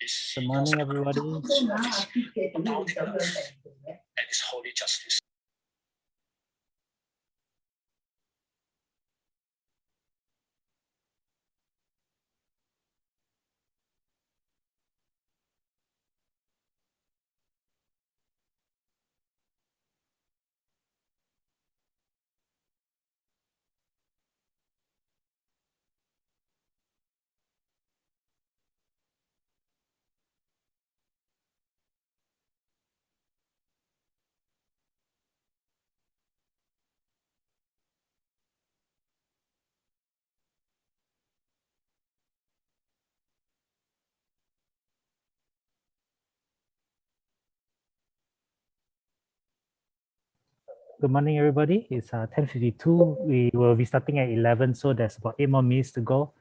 Good morning, everybody. And His holy justice. Good morning, everybody. It's 10:52. We will be starting at 11, so there's about 8 more minutes to go.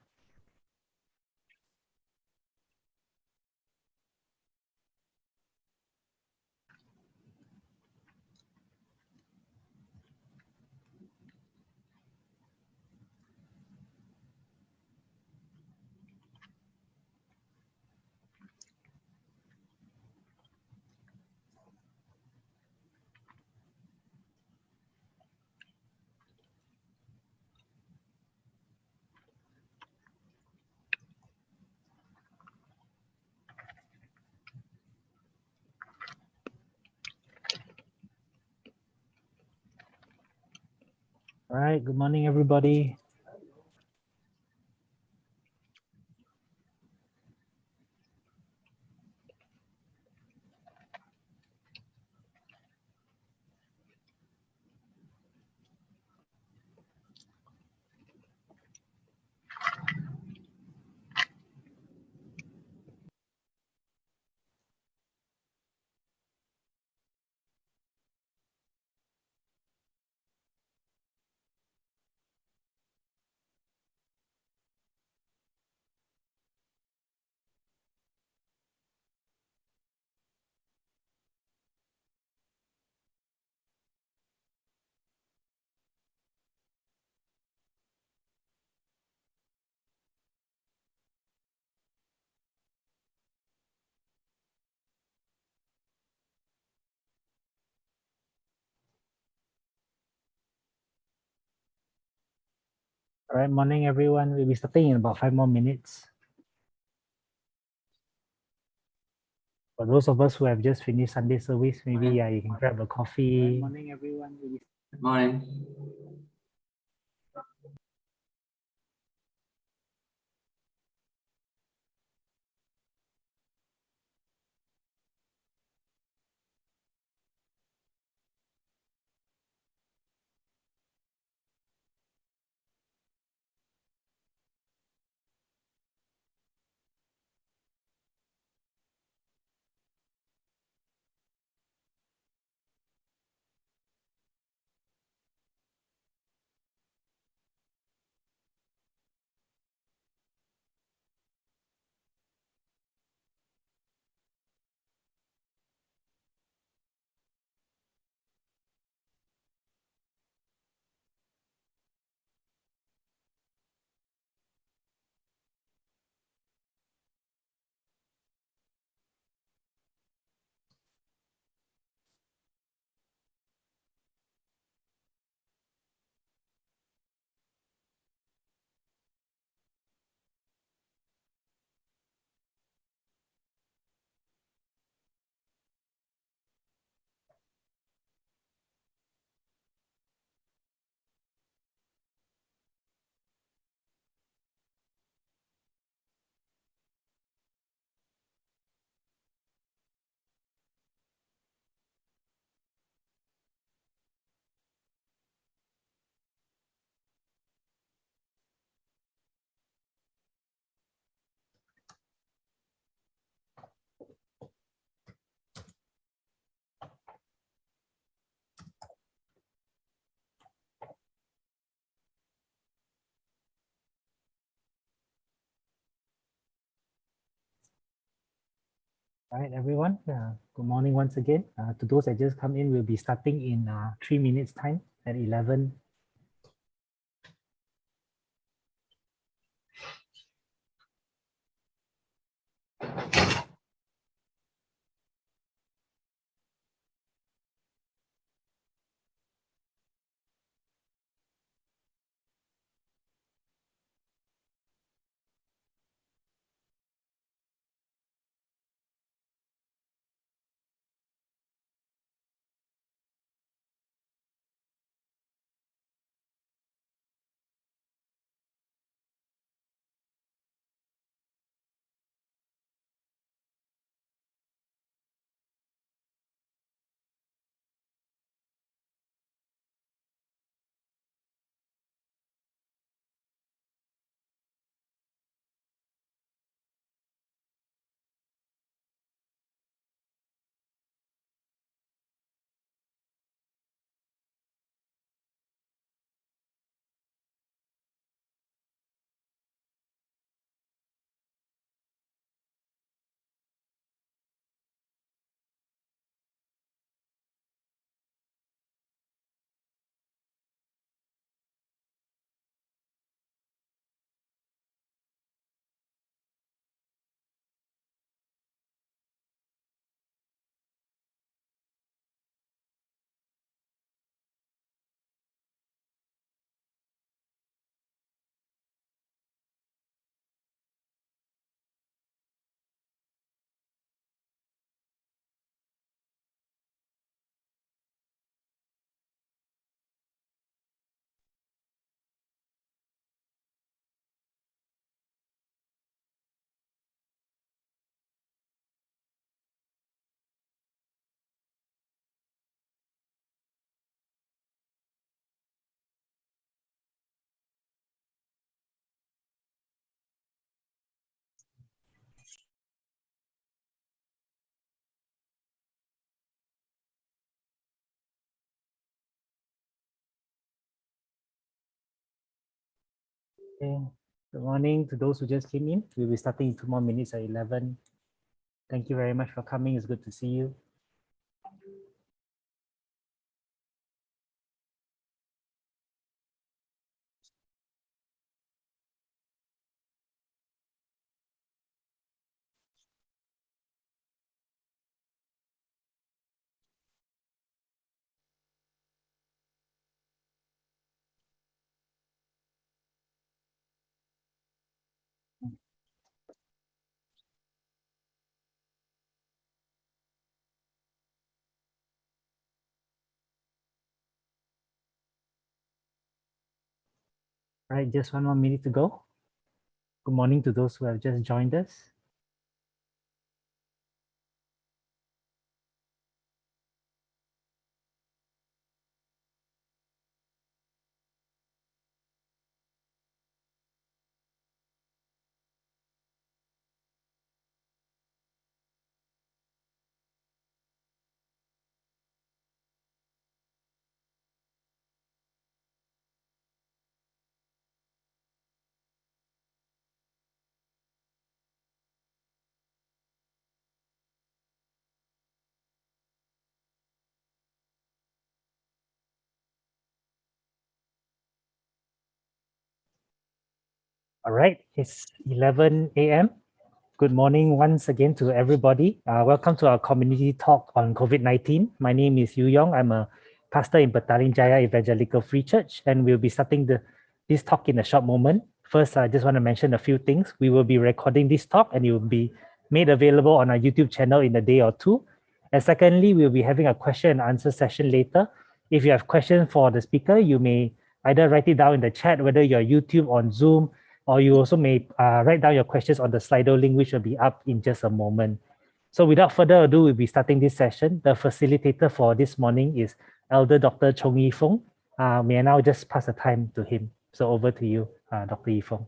All right, good morning, everybody. All right, morning, everyone. We'll be starting in about 5 more minutes. For those of us who have just finished Sunday service, maybe you can grab a coffee. Good morning, everyone. Good morning. All right, everyone. Good morning once again. To those that just come in, we'll be starting in 3 minutes time at 11. Okay. Good morning to those who just came in. We'll be starting in 2 more minutes at 11. Thank you very much for coming. It's good to see you. All right, just 1 more minute to go. Good morning to those who have just joined us. All right, it's 11 a.m. Good morning once again to everybody. Welcome to our community talk on COVID-19. My name is Yu Yong. I'm a pastor in Petaling Jaya Evangelical Free Church, and we'll be starting this talk in a short moment. First, I just want to mention a few things. We will be recording this talk and it will be made available on our YouTube channel in a day or two. And secondly, we'll be having a question and answer session later. If you have questions for the speaker, you may either write it down in the chat, whether you're YouTube or Zoom, or you also may write down your questions on the Slido link, which will be up in just a moment. So without further ado, we'll be starting this session. The facilitator for this morning is Elder Dr. Choong Fong. May I now just pass the time to him. So over to you, Dr. Fong.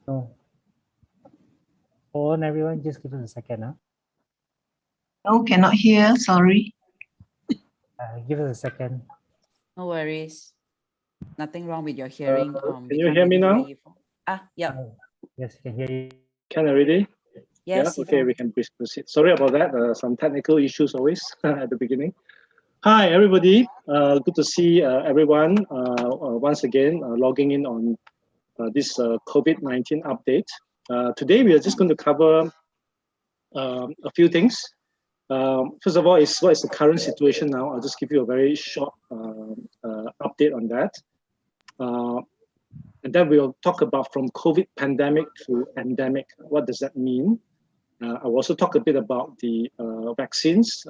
So, hold on, everyone, just give us a second. No, cannot hear, sorry. Give us a second. No worries. Nothing wrong with your hearing. Can We you can't hear me really now? hear you. Yep. Yes, you can hear you. Can already? Yes. Yeah, okay, we can proceed. Sorry about that. Some technical issues always at the beginning. Hi, everybody. Good to see everyone once again logging in on this COVID-19 update. Today, we are just going to cover a few things. First of all, what is the current situation now? I'll just give you a very short update on that. And then we'll talk about from COVID pandemic to endemic. What does that mean? I'll also talk a bit about the vaccines,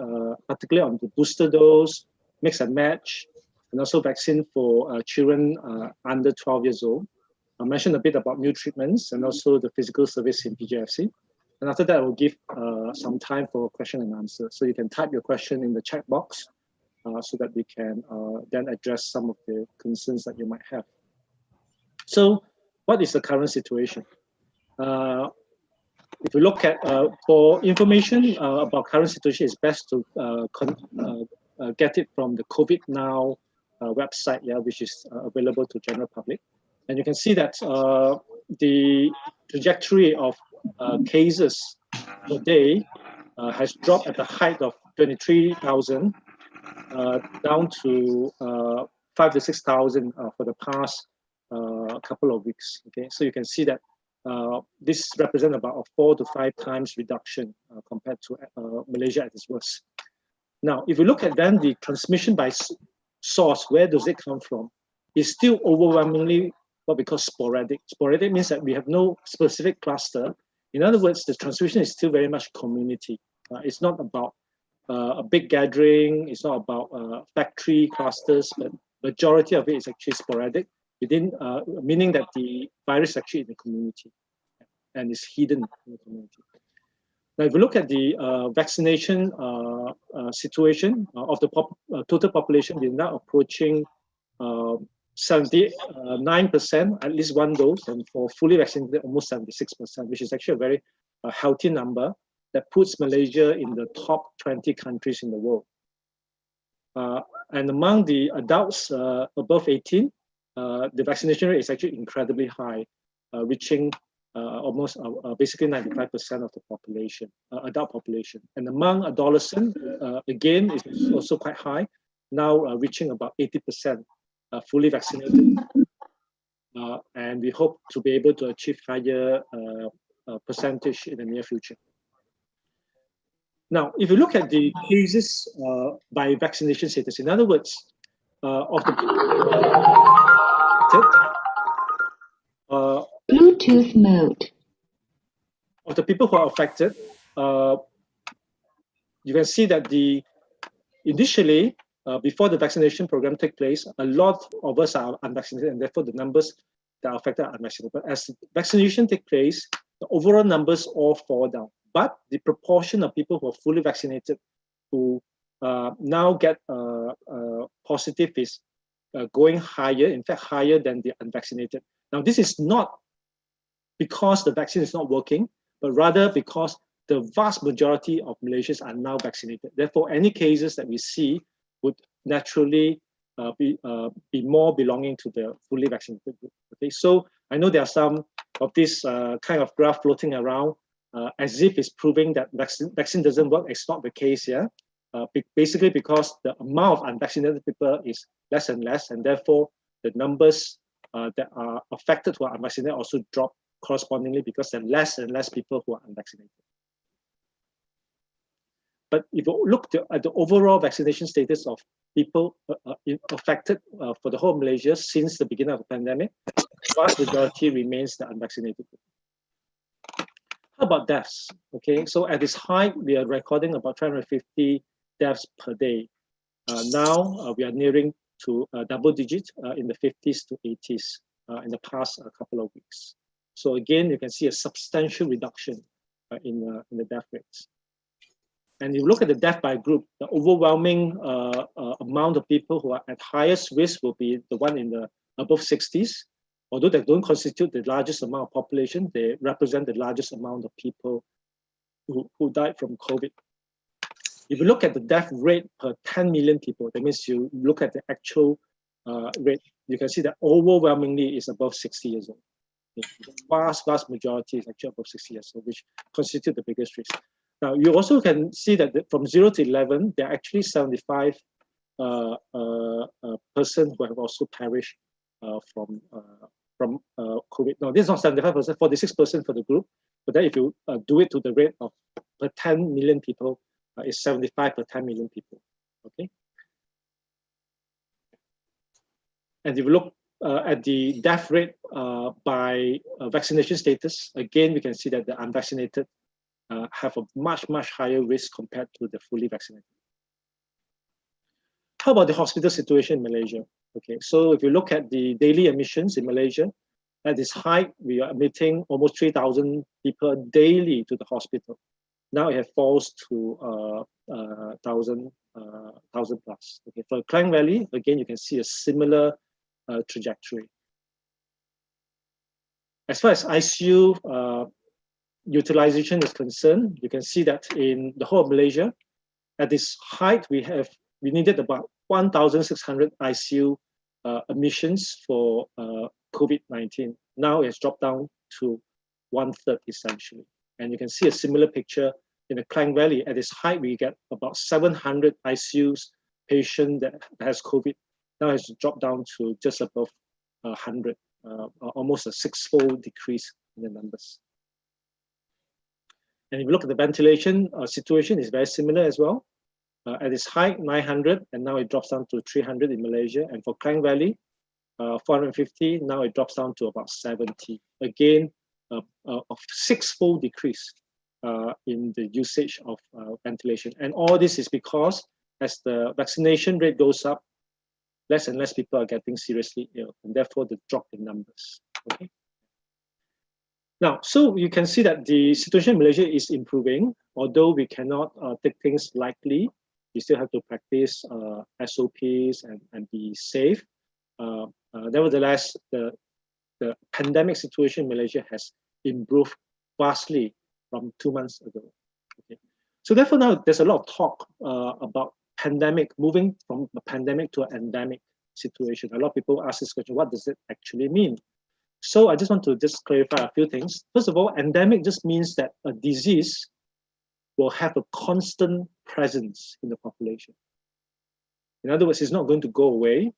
particularly on the booster dose, mix and match, and also vaccine for children under 12 years old. I'll mention a bit about new treatments and also the physical service in PJFC. And after that, I will give some time for question and answer. So you can type your question in the chat box so that we can then address some of the concerns that you might have. So what is the current situation? If you look at, for information about current situation, it's best to get it from the COVID Now website, which is available to general public. And you can see that the trajectory of cases per day has dropped at the height of 23,000 down to 5,000 to 6,000 for the past couple of weeks. Okay, so you can see that this represents about a 4 to 5 times reduction compared to Malaysia at its worst. Now, if you look at then the transmission by source, where does it come from? It's still overwhelmingly what we call sporadic. Sporadic means that we have no specific cluster. In other words, the transmission is still very much community. It's not about a big gathering. It's not about factory clusters, but majority of it is actually sporadic, within, meaning that the virus is actually in the community and is hidden in the community. Now, if you look at the vaccination situation of the total population, we're now approaching 79%, at least one dose, and for fully vaccinated, almost 76%, which is actually a very healthy number that puts Malaysia in the top 20 countries in the world. And among the adults above 18, the vaccination rate is actually incredibly high, reaching almost basically 95% of the population, adult population. And among adolescents, again, it's also quite high, now reaching about 80% fully vaccinated. And we hope to be able to achieve higher percentage in the near future. Now, if you look at the cases by vaccination status, in other words, of the Bluetooth mode. Of the people who are affected, you can see that initially, before the vaccination program took place, a lot of us are unvaccinated, and therefore the numbers that are affected are unvaccinated. But as vaccination takes place, the overall numbers all fall down. But the proportion of people who are fully vaccinated who now get positive is going higher, in fact, higher than the unvaccinated. Now, this is not because the vaccine is not working, but rather because the vast majority of Malaysians are now vaccinated. Therefore, any cases that we see would naturally be more belonging to the fully vaccinated group. Okay, so I know there are some of this kind of graph floating around as if it's proving that vaccine doesn't work. It's not the case here. Basically because the amount of unvaccinated people is less and less, and therefore the numbers that are affected who are unvaccinated also drop correspondingly because there are less and less people who are unvaccinated. But if you look at the overall vaccination status of people affected for the whole Malaysia since the beginning of the pandemic, the vast majority remains the unvaccinated group. How about deaths? Okay, so at this height, we are recording about 350 deaths per day. Now we are nearing to double digits in the 50s to 80s in the past couple of weeks. So again, you can see a substantial reduction in the death rates. And you look at the death by group, the overwhelming amount of people who are at highest risk will be the one in the above 60s. Although they don't constitute the largest amount of population, they represent the largest amount of people who died from COVID. If you look at the death rate per 10 million people, that means you look at the actual rate, you can see that overwhelmingly is above 60 years old. The vast majority is actually above 60 years old, which constitute the biggest risk. Now, you also can see that from 0 to 11, there are actually 75 persons who have also perished from COVID. Now, this is not 75%, 46% for the group. But then if you do it to the rate of per 10 million people, it's 75 per 10 million people. Okay. And if you look at the death rate by vaccination status, again, we can see that the unvaccinated have a much higher risk compared to the fully vaccinated. How about the hospital situation in Malaysia? Okay, so if you look at the daily admissions in Malaysia, at this height, we are admitting almost 3,000 people daily to the hospital. Now it falls to 1,000 plus. Okay, for Klang Valley, again, you can see a similar trajectory. As far as ICU utilization is concerned, you can see that in the whole of Malaysia, at this height, we needed about 1,600 ICU admissions for COVID-19. Now it's dropped down to 1/3 essentially. And you can see a similar picture in the Klang Valley. At this height, we get about 700 ICUs patient that has COVID. Now it's dropped down to just above 100, almost a 6-fold decrease in the numbers. And if you look at the ventilation situation, is very similar as well. At its height, 900, and now it drops down to 300 in Malaysia. And for Klang Valley, 450, now it drops down to about 70. Again, a six-fold decrease in the usage of ventilation. And all this is because as the vaccination rate goes up, less and less people are getting seriously ill, and therefore the drop in numbers. Okay. Now, so you can see that the situation in Malaysia is improving, although we cannot take things lightly. We still have to practice SOPs and be safe. Nevertheless, the pandemic situation in Malaysia has improved vastly from 2 months ago. Okay. So therefore now there's a lot of talk about pandemic, moving from a pandemic to an endemic situation. A lot of people ask this question, what does it actually mean? So I just want to clarify a few things. First of all, endemic just means that a disease will have a constant presence in the population. In other words, it's not going to go away.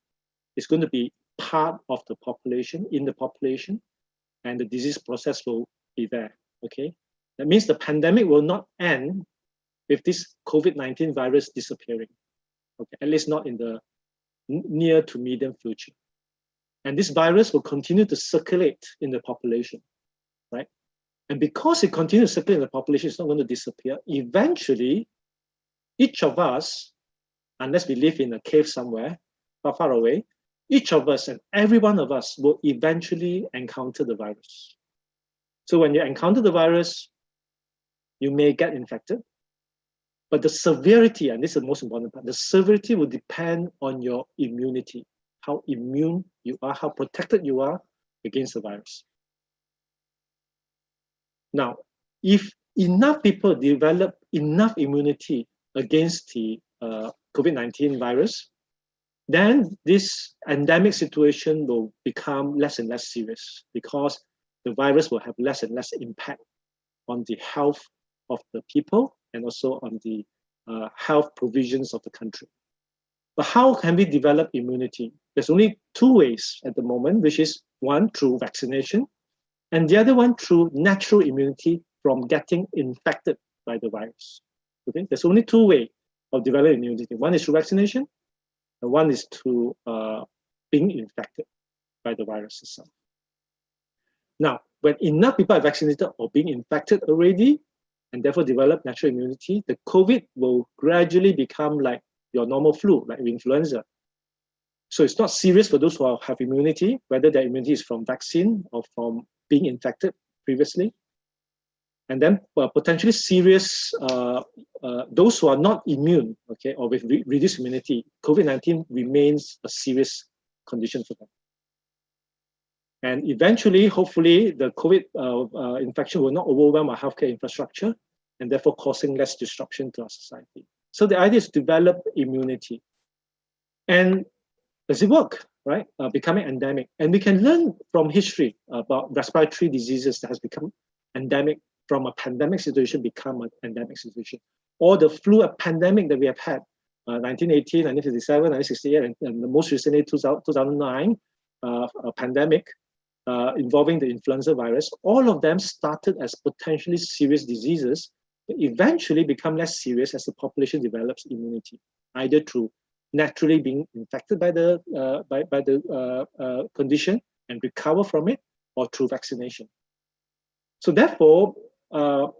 It's going to be part of the population, in the population, and the disease process will be there, okay? That means the pandemic will not end with this COVID-19 virus disappearing, okay? At least not in the near to medium future. And this virus will continue to circulate in the population, right? And because it continues to circulate in the population, it's not going to disappear. Eventually, each of us, unless we live in a cave somewhere, far, far away, each of us and every one of us will eventually encounter the virus. So when you encounter the virus, you may get infected, but the severity, and this is the most important part, the severity will depend on your immunity, how immune you are, how protected you are against the virus. Now, if enough people develop enough immunity against the COVID-19 virus, then this endemic situation will become less and less serious because the virus will have less and less impact on the health of the people and also on the health provisions of the country. But how can we develop immunity? There's only two ways at the moment, which is one, through vaccination, and the other one through natural immunity from getting infected by the virus. Okay, there's only two ways of developing immunity. One is through vaccination, and one is through being infected by the virus itself. Now, when enough people are vaccinated or being infected already, and therefore develop natural immunity, the COVID will gradually become like your normal flu, like influenza. So it's not serious for those who have immunity, whether their immunity is from vaccine or from being infected previously. And then potentially serious, those who are not immune, okay, or with reduced immunity, COVID-19 remains a serious condition for them. And eventually, hopefully, the COVID infection will not overwhelm our healthcare infrastructure and therefore causing less disruption to our society. So the idea is to develop immunity. And does it work, right? Becoming endemic. And we can learn from history about respiratory diseases that has become endemic from a pandemic situation become an endemic situation. Or the flu pandemic that we have had, 1918, 1957, 1968, and the most recently 2009 a pandemic involving the influenza virus. All of them started as potentially serious diseases, but eventually become less serious as the population develops immunity, either through naturally being infected by the condition and recover from it, or through vaccination. So therefore, to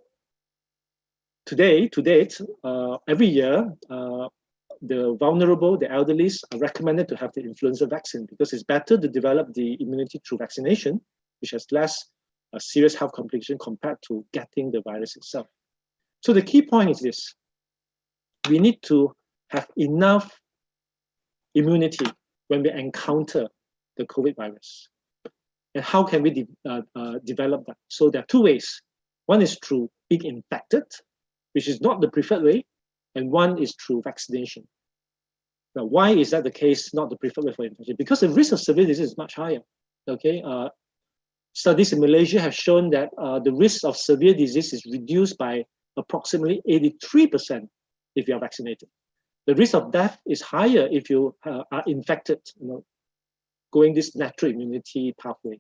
date, every year, the vulnerable, the elderly are recommended to have the influenza vaccine because it's better to develop the immunity through vaccination, which has less serious health complication compared to getting the virus itself. So the key point is this: we need to have enough immunity when we encounter the COVID virus. And how can we develop that? So there are two ways. One is through being infected, which is not the preferred way, and one is through vaccination. Now, why is that the case, not the preferred way for infection? Because the risk of severe disease is much higher. Okay, studies in Malaysia have shown that the risk of severe disease is reduced by approximately 83% if you are vaccinated. The risk of death is higher if you are infected, going this natural immunity pathway.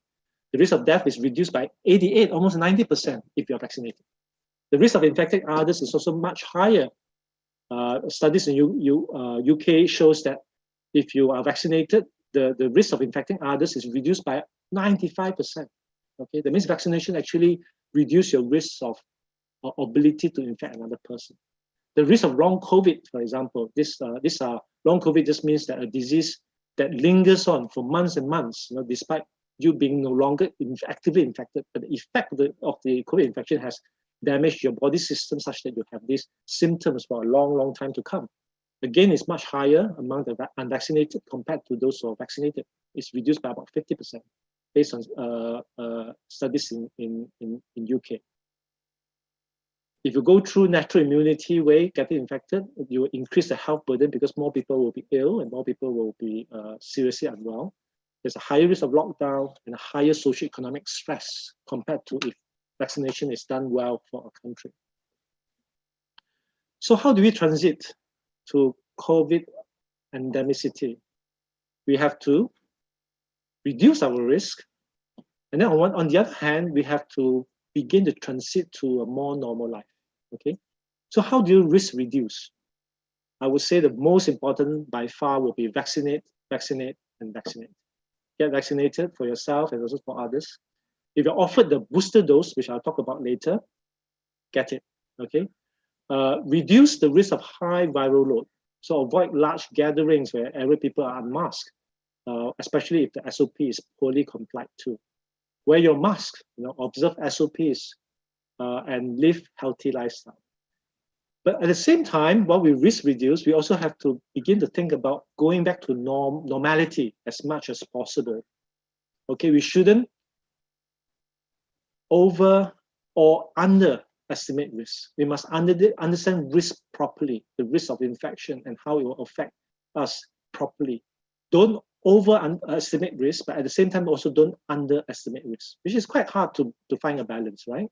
The risk of death is reduced by 88, almost 90% if you are vaccinated. The risk of infecting others is also much higher Studies in UK shows that if you are vaccinated, the risk of infecting others is reduced by 95%. Okay, that means vaccination actually reduces your risk of ability to infect another person. The risk of long COVID, for example, long COVID just means that a disease that lingers on for months and months, despite you being no longer actively infected, but the effect of the COVID infection has damaged your body system such that you have these symptoms for a long, long time to come. Again, it's much higher among the unvaccinated compared to those who are vaccinated. It's reduced by about 50% based on studies in UK. If you go through natural immunity way, getting infected, you increase the health burden because more people will be ill and more people will be seriously unwell. There's a higher risk of lockdown and a higher socioeconomic stress compared to if vaccination is done well for a country. So how do we transit to COVID endemicity? We have to reduce our risk. And then on the other hand, we have to begin to transit to a more normal life. Okay, so how do you risk reduce? I would say the most important by far will be vaccinate, vaccinate, and vaccinate. Get vaccinated for yourself and also for others. If you're offered the booster dose, which I'll talk about later, get it. Okay, reduce the risk of high viral load. So avoid large gatherings where every people are unmasked, especially if the SOP is poorly complied to. Wear your mask, observe SOPs, and live healthy lifestyle. But at the same time, while we risk reduce, we also have to begin to think about going back to normality as much as possible. Okay, we shouldn't over or underestimate risk. We must understand risk properly, the risk of infection and how it will affect us properly. Don't overestimate risk, but at the same time also don't underestimate risk, which is quite hard to find a balance, right?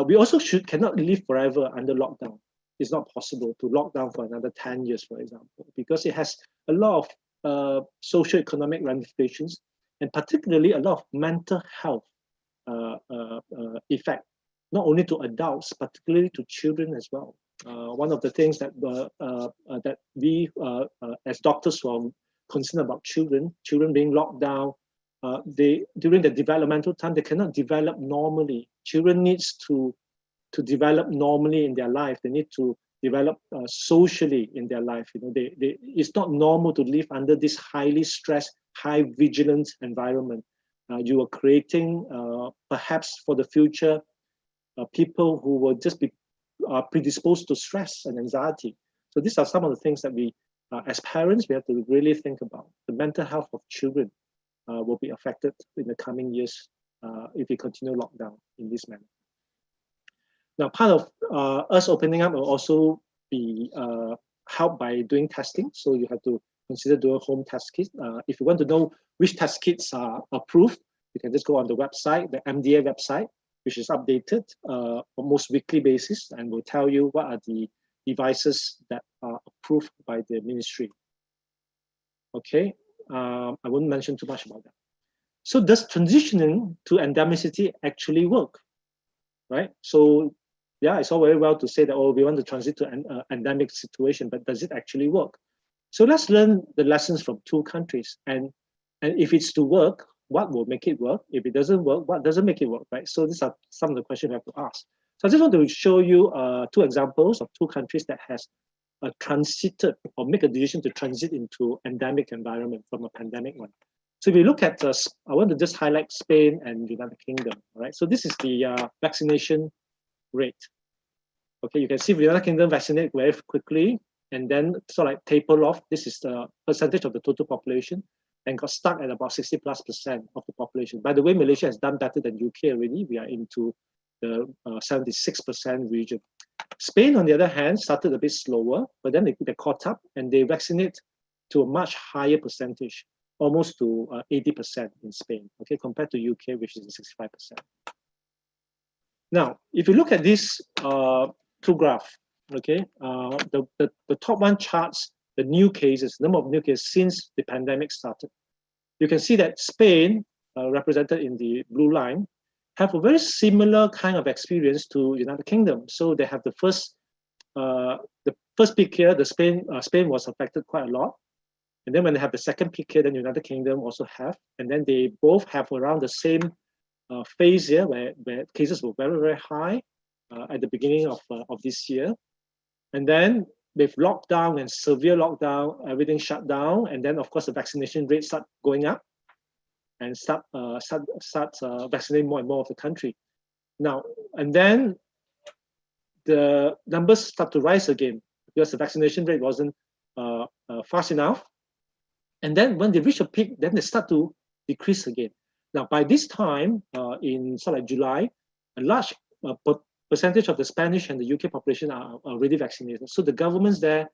We also cannot live forever under lockdown. It's not possible to lock down for another 10 years, for example, because it has a lot of socio-economic ramifications and particularly a lot of mental health effect, not only to adults, particularly to children as well. One of the things that that we as doctors who are concerned about children being locked down, during the developmental time, they cannot develop normally. Children needs to develop normally in their life. They need to develop socially in their life. It's not normal to live under this highly stressed, high vigilant environment. You are creating, perhaps for the future, people who will just be predisposed to stress and anxiety. So these are some of the things that we, as parents, we have to really think about. The mental health of children will be affected in the coming years if we continue lockdown in this manner. Now, part of us opening up will also be helped by doing testing. So you have to consider doing home test kits. If you want to know which test kits are approved, you can just go on the website, the MDA website, which is updated almost weekly basis, and will tell you what are the devices that are approved by the ministry. Okay, I won't mention too much about that. So does transitioning to endemicity actually work? Right? So yeah, it's all very well to say that, oh, we want to transit to an endemic situation, but does it actually work? So let's learn the lessons from two countries. And if it's to work, what will make it work? If it doesn't work, what doesn't make it work, right? So these are some of the questions we have to ask. So I just want to show you two examples of two countries that has transited or make a decision to transit into endemic environment from a pandemic one. So if you look at, I want to just highlight Spain and United Kingdom, right? So this is the vaccination rate. Okay, you can see the United Kingdom vaccinate very quickly and then sort of like taper off. This is the percentage of the total population and got stuck at about 60+% of the population. By the way, Malaysia has done better than UK already. We are into the 76% region. Spain, on the other hand, started a bit slower, but then they caught up and they vaccinate to a much higher percentage, almost to 80% in Spain, okay, compared to UK, which is 65%. Now, if you look at these two graphs, okay, the top one charts the new cases, number of new cases since the pandemic started. You can see that Spain, represented in the blue line, have a very similar kind of experience to United Kingdom. So they have the first first peak here, Spain was affected quite a lot. And then when they have the second peak here, then United Kingdom also have. And then they both have around the same phase here where cases were very, very high at the beginning of this year. And then with lockdown and severe lockdown, everything shut down. And then, of course, the vaccination rate start going up and start vaccinating more and more of the country. Now, and then the numbers start to rise again because the vaccination rate wasn't fast enough. And then when they reach a peak, then they start to decrease again. Now, by this time, in sort of like July, a large percentage of the Spanish and the UK population are already vaccinated. So the governments there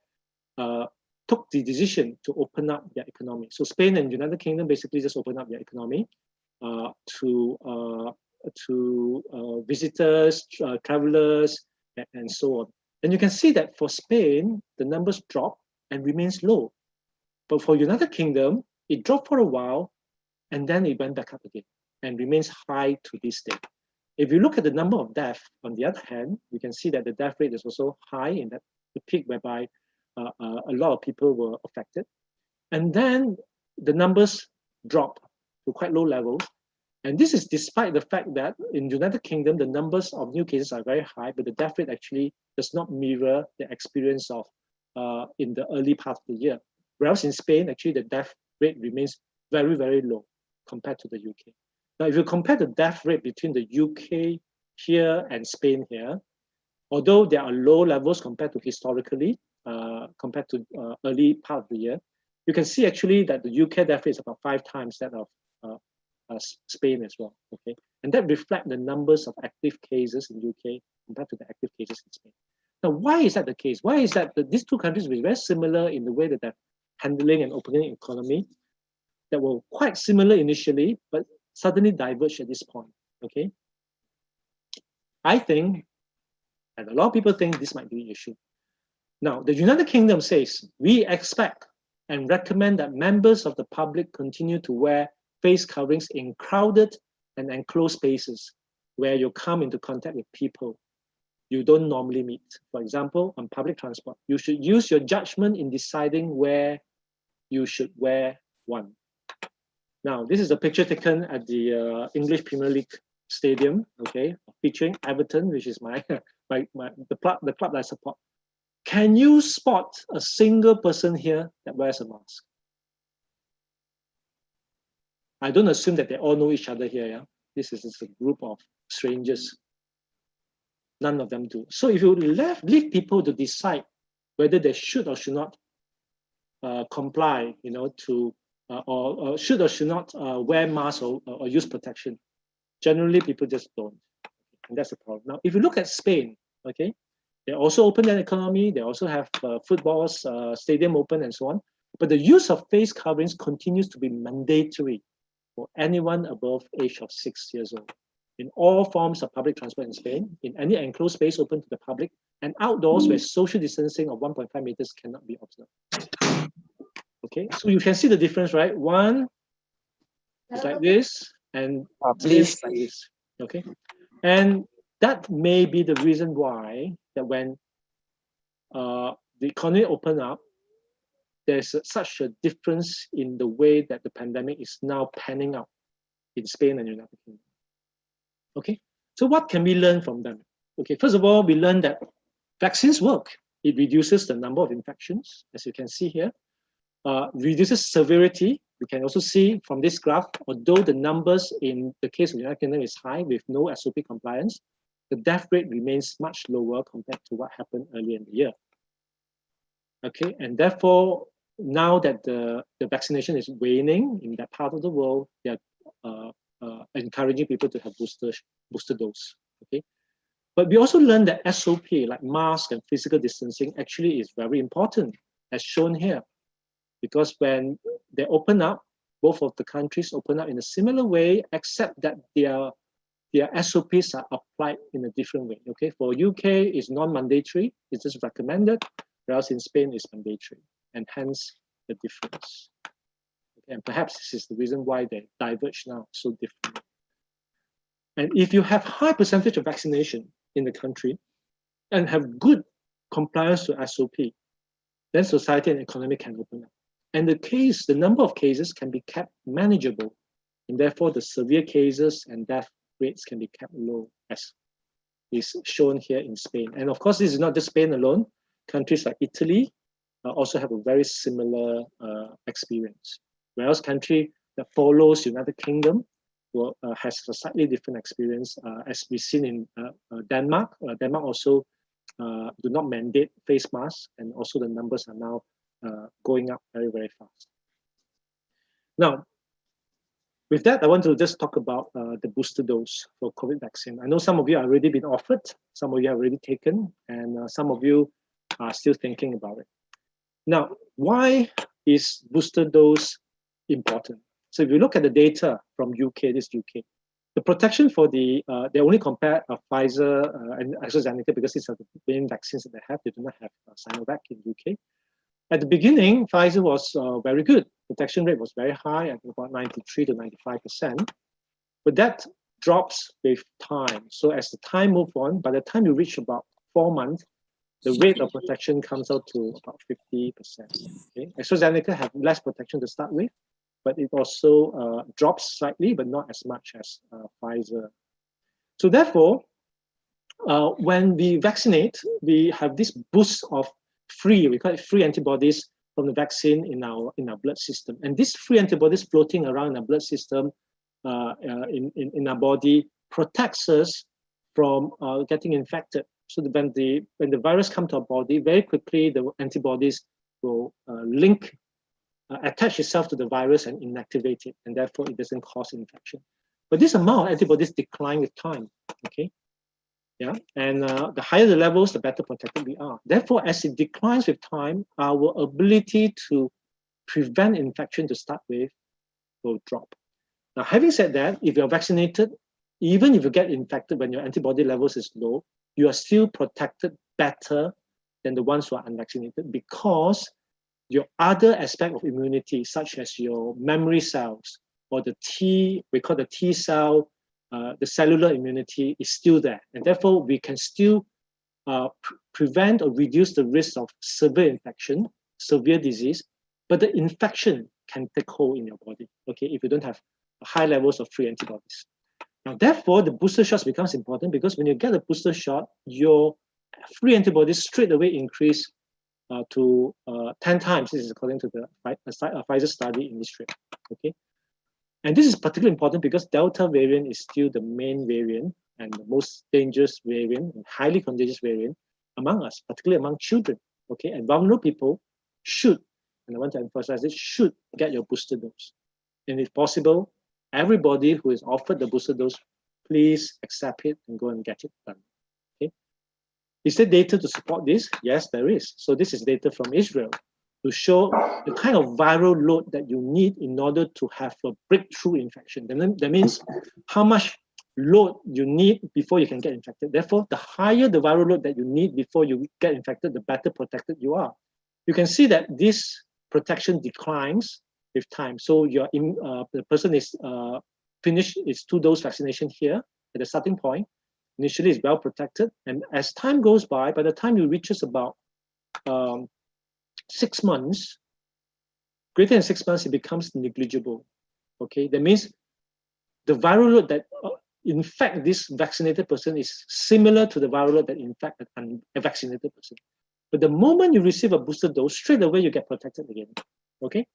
took the decision to open up their economy. So Spain and United Kingdom basically just opened up their economy to visitors, travelers, and so on. And you can see that for Spain, the numbers drop and remains low. But for United Kingdom, it dropped for a while, and then it went back up again and remains high to this day. If you look at the number of deaths, on the other hand, you can see that the death rate is also high in that the peak whereby a lot of people were affected. And then the numbers drop to quite low levels. And this is despite the fact that in United Kingdom, the numbers of new cases are very high, but the death rate actually does not mirror the experience of in the early part of the year. Whereas in Spain, actually the death rate remains very, very low compared to the UK. Now, if you compare the death rate between the UK here and Spain here, although there are low levels compared to historically, compared to early part of the year, you can see actually that the UK death rate is about 5 times that of Spain as well. Okay, and that reflects the numbers of active cases in UK compared to the active cases in Spain. Now, why is that the case? Why is that these two countries were very similar in the way that they're handling and opening economy, that were quite similar initially, but suddenly diverged at this point? Okay, I think, and a lot of people think this might be an issue. Now, the United Kingdom says, we expect and recommend that members of the public continue to wear face coverings in crowded and enclosed spaces where you come into contact with people you don't normally meet. For example, on public transport, you should use your judgment in deciding where you should wear one. Now, this is a picture taken at the English Premier League Stadium, okay, featuring Everton, which is the club that I support. Can you spot a single person here that wears a mask? I don't assume that they all know each other here. Yeah? This is just a group of strangers. None of them do. So if you leave people to decide whether they should or should not comply, you know, to or should or should not wear masks or use protection, generally people just don't, and that's the problem. Now, if you look at Spain, okay, they also open their economy. They also have football stadium open and so on. But the use of face coverings continues to be mandatory for anyone above age of 6 years old, in all forms of public transport in Spain, in any enclosed space open to the public, and outdoors where social distancing of 1.5 meters cannot be observed. Okay, so you can see the difference, right? One is like this, and this like this. Okay, and that may be the reason why that when the economy opened up, there's such a difference in the way that the pandemic is now panning out in Spain and United Kingdom. Okay, so what can we learn from them? Okay, first of all, we learned that vaccines work. It reduces the number of infections, as you can see here. Reduces severity. We can also see from this graph, although the numbers in the case of the United Kingdom is high with no SOP compliance, the death rate remains much lower compared to what happened earlier in the year. Okay, and therefore, now that the vaccination is waning in that part of the world, they are encouraging people to have booster dose. Okay, but we also learned that SOP, like mask and physical distancing, actually is very important, as shown here, because when they open up, both of the countries open up in a similar way, except that their SOPs are applied in a different way. Okay, for UK it's non-mandatory, it's just recommended, whereas in Spain it's mandatory, and hence the difference. Okay, and perhaps this is the reason why they diverge now so differently. And if you have high percentage of vaccination in the country and have good compliance to SOP, then society and economy can open up. And the number of cases can be kept manageable, and therefore the severe cases and death rates can be kept low, as is shown here in Spain. And of course, this is not just Spain alone. Countries like Italy also have a very similar experience. Whereas country that follows United Kingdom has a slightly different experience, as we've seen in Denmark. Denmark also do not mandate face masks, and also the numbers are now going up very, very fast. Now, with that, I want to just talk about the booster dose for COVID vaccine. I know some of you have already been offered, some of you have already taken, and some of you are still thinking about it. Now, why is booster dose important? So if you look at the data from UK, this UK, the protection for they only compare Pfizer and AstraZeneca because these are the main vaccines that they have. They do not have Sinovac in UK. At the beginning, Pfizer was very good. Protection rate was very high at about 93 to 95%. But that drops with time. So as the time moves on, by the time you reach about 4 months, the rate of protection comes out to about 50%. Okay? AstraZeneca have less protection to start with, but it also drops slightly, but not as much as Pfizer. So therefore, when we vaccinate, we have this boost of we call it free antibodies from the vaccine in our blood system. And these free antibodies floating around in our blood system, in our body, protects us from getting infected. So when the virus comes to our body, very quickly the antibodies will attach itself to the virus and inactivate it, and therefore it doesn't cause infection. But this amount of antibodies decline with time, okay? Yeah, and the higher the levels, the better protected we are. Therefore, as it declines with time, our ability to prevent infection to start with will drop. Now, having said that, if you're vaccinated, even if you get infected when your antibody levels is low, you are still protected better than the ones who are unvaccinated, because your other aspect of immunity, such as your memory cells or we call the T cell, the cellular immunity is still there. And therefore, we can still prevent or reduce the risk of severe infection, severe disease, but the infection can take hold in your body, okay, if you don't have high levels of free antibodies. Now, therefore, the booster shots becomes important, because when you get a booster shot, your free antibodies straight away increase to 10 times. This is according to the Pfizer study in Israel, okay? And this is particularly important because Delta variant is still the main variant and the most dangerous variant and highly contagious variant among us, particularly among children, okay? And vulnerable people should, and I want to emphasize this, should get your booster dose. And if possible, everybody who is offered the booster dose, please accept it and go and get it done, okay? Is there data to support this? Yes, there is. So this is data from Israel to show the kind of viral load that you need in order to have a breakthrough infection. That means how much load you need before you can get infected. Therefore, the higher the viral load that you need before you get infected, the better protected you are. You can see that this protection declines with time. So the person is finished its 2-dose vaccination here at the starting point. Initially, is well protected, and as time goes by the time you reaches about 6 months, greater than 6 months, it becomes negligible. Okay, that means the viral load that infect this vaccinated person is similar to the viral load that infect an unvaccinated person. But the moment you receive a booster dose, straight away you get protected again. Okay.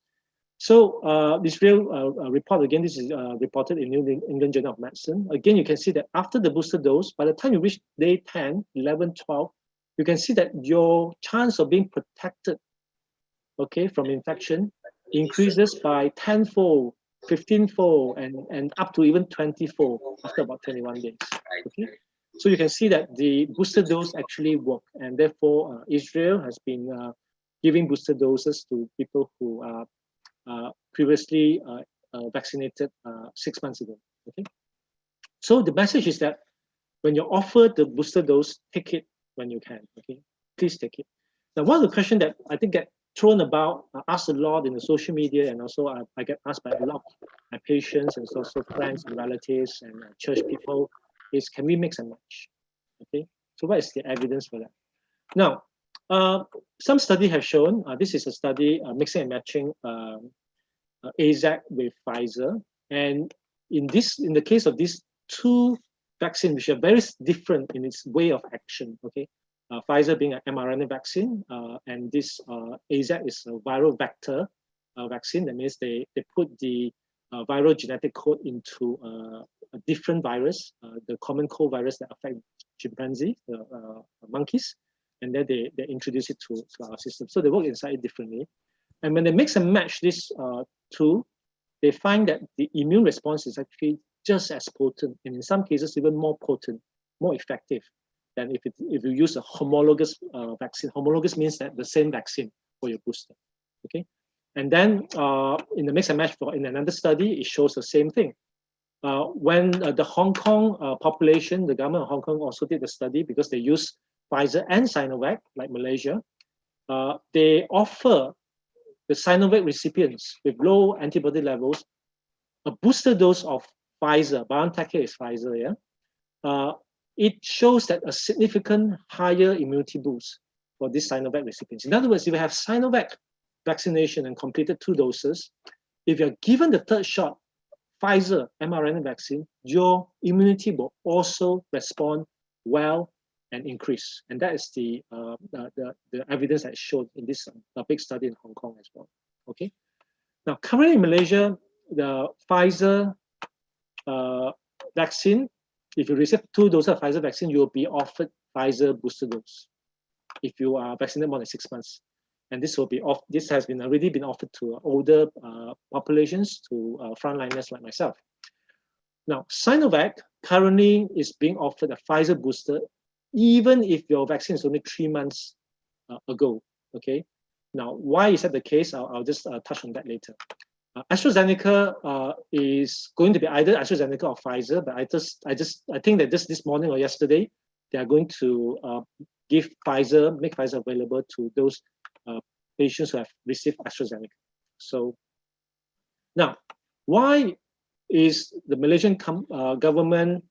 So this real report, again, this is reported in New England Journal of Medicine. Again, you can see that after the booster dose, by the time you reach day 10, 11, 12, you can see that your chance of being protected, okay, from infection increases by 10-fold, 15-fold, and up to even 20-fold after about 21 days. Okay, so you can see that the booster dose actually work, and therefore Israel has been giving booster doses to people who are previously vaccinated 6 months ago. Okay, so the message is that when you're offered the booster dose, take it when you can. Okay, please take it. Now, one of the questions that I think get thrown about, asked a lot in the social media, and also I get asked by a lot of my patients and also friends and relatives and church people, is can we mix and match? Okay, so what is the evidence for that? Now, Some study have shown, this is a study mixing and matching AZ with Pfizer. And in the case of these two vaccines, which are very different in its way of action, okay? Pfizer being an mRNA vaccine, and this AZ is a viral vector vaccine. That means they put the viral genetic code into a different virus, the common cold virus that affect chimpanzee, monkeys, and then they introduce it to our system. So they work inside it differently. And when they mix and match these two, they find that the immune response is actually just as potent, and in some cases even more potent, more effective than if you use a homologous vaccine. Homologous means that the same vaccine for your booster. Okay, and then in the mix and match in another study, it shows the same thing. When the Hong Kong population, the government of Hong Kong also did the study because they use Pfizer and Sinovac, like Malaysia. They offer the Sinovac recipients with low antibody levels a booster dose of Pfizer. BioNTech is Pfizer, yeah. It shows that a significant higher immunity boost for these Sinovac recipients. In other words, if you have Sinovac vaccination and completed 2 doses, if you're given the 3rd shot, Pfizer mRNA vaccine, your immunity will also respond well and increase. And that is the evidence that is shown in this big study in Hong Kong as well. Okay. Now, currently in Malaysia, the Pfizer vaccine, if you receive 2 doses of Pfizer vaccine, you will be offered Pfizer booster dose if you are vaccinated more than 6 months. And this will be this has already been offered to older populations, to frontliners like myself. Now, Sinovac currently is being offered a Pfizer booster, even if your vaccine is only 3 months ago. Okay. Now, why is that the case? I'll just touch on that later. AstraZeneca is going to be either AstraZeneca or Pfizer, but I think that this morning or yesterday they are going to make Pfizer available to those patients who have received AstraZeneca. So now, why is the Malaysian government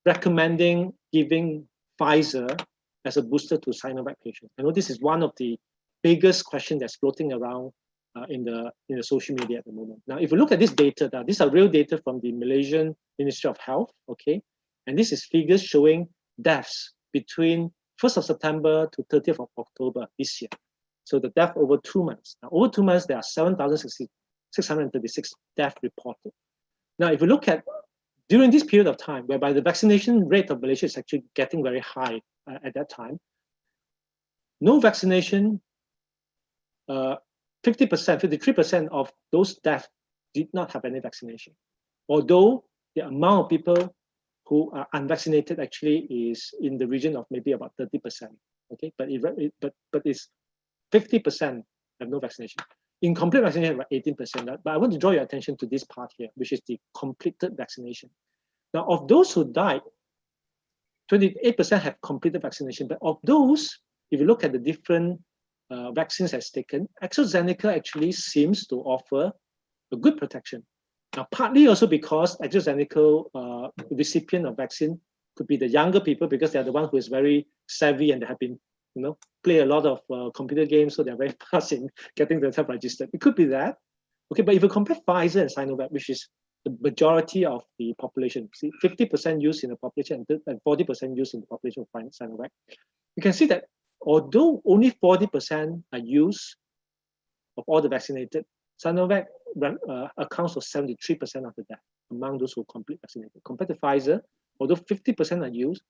recommending giving Pfizer as a booster to Sinovac patients? I know this is one of the biggest questions that's floating around in the social media at the moment. Now, if you look at this data, these are real data from the Malaysian Ministry of Health, okay? And this is figures showing deaths between 1st of September to 30th of October this year. So the death over 2 months. Now, over 2 months, there are 7,636 deaths reported. Now, if you look at during this period of time, whereby the vaccination rate of Malaysia is actually getting very high at that time, no vaccination, 50%, 53% of those deaths did not have any vaccination. Although the amount of people who are unvaccinated actually is in the region of maybe about 30%. Okay, but it's 50% have no vaccination. Incomplete vaccination about 18%. But I want to draw your attention to this part here, which is the completed vaccination. Now, of those who died, 28% have completed vaccination. But of those, if you look at the different vaccines that's taken, AstraZeneca actually seems to offer a good protection. Now, partly also because AstraZeneca recipient of vaccine could be the younger people, because they're the one who is very savvy and they have been, play a lot of computer games, so they're very fast in getting themselves registered. It could be that. Okay, but if you compare Pfizer and Sinovac, which is the majority of the population, see, 50% used in the population and 40% used in the population of Sinovac, you can see that although only 40% are used of all the vaccinated, Sinovac accounts for 73% of the death among those who are complete vaccinated. Compared to Pfizer, although 50% are used,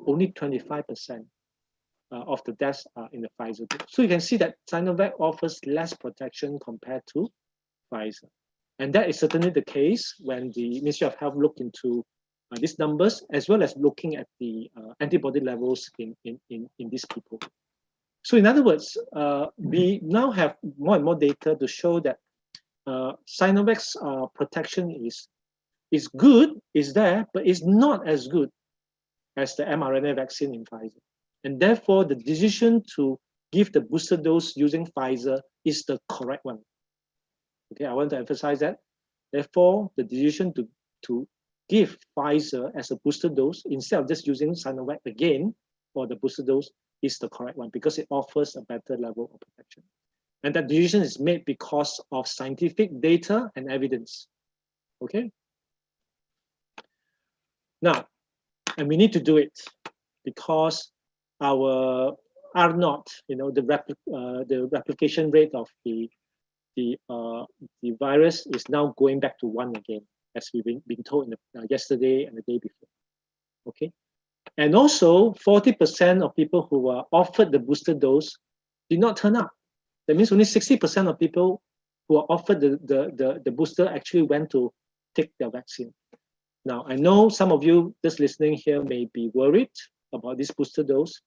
only 25% of the deaths are in the Pfizer group. So you can see that Sinovac offers less protection compared to Pfizer. And that is certainly the case when the Ministry of Health looked into these numbers, as well as looking at the antibody levels in these people. So in other words, we now have more and more data to show that Sinovac's protection is good, is there, but it's not as good as the mRNA vaccine in Pfizer. And therefore, the decision to give the booster dose using Pfizer is the correct one. Okay, I want to emphasize that. Therefore, the decision to give Pfizer as a booster dose instead of just using Sinovac again for the booster dose is the correct one because it offers a better level of protection. And that decision is made because of scientific data and evidence. Okay. Now, and we need to do it because our R0, the replication rate of the virus is now going back to 1 again, as we've been told yesterday and the day before. Okay, and also 40% of people who were offered the booster dose did not turn up. That means only 60% of people who are offered the booster actually went to take their vaccine. Now, I know some of you just listening here may be worried about this booster dose.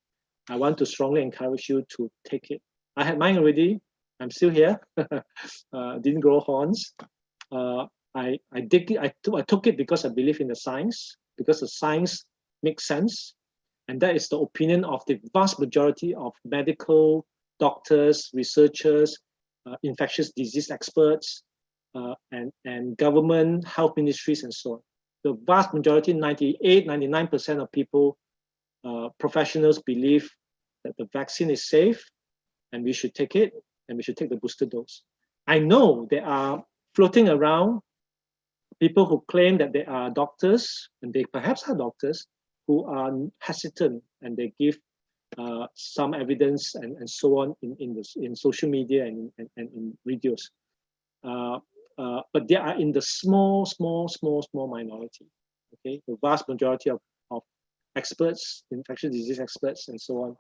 I want to strongly encourage you to take it. I had mine already. I'm still here. Didn't grow horns. I took it because I believe in the science, because the science makes sense. And that is the opinion of the vast majority of medical doctors, researchers, infectious disease experts, and government health ministries and so on. The vast majority, 98, 99% of people, professionals believe that the vaccine is safe and we should take it and we should take the booster dose. I know there are floating around people who claim that they are doctors, and they perhaps are doctors, who are hesitant and they give some evidence and so on in social media and in videos. But they are in the small minority. Okay, the vast majority of experts, infectious disease experts, and so on,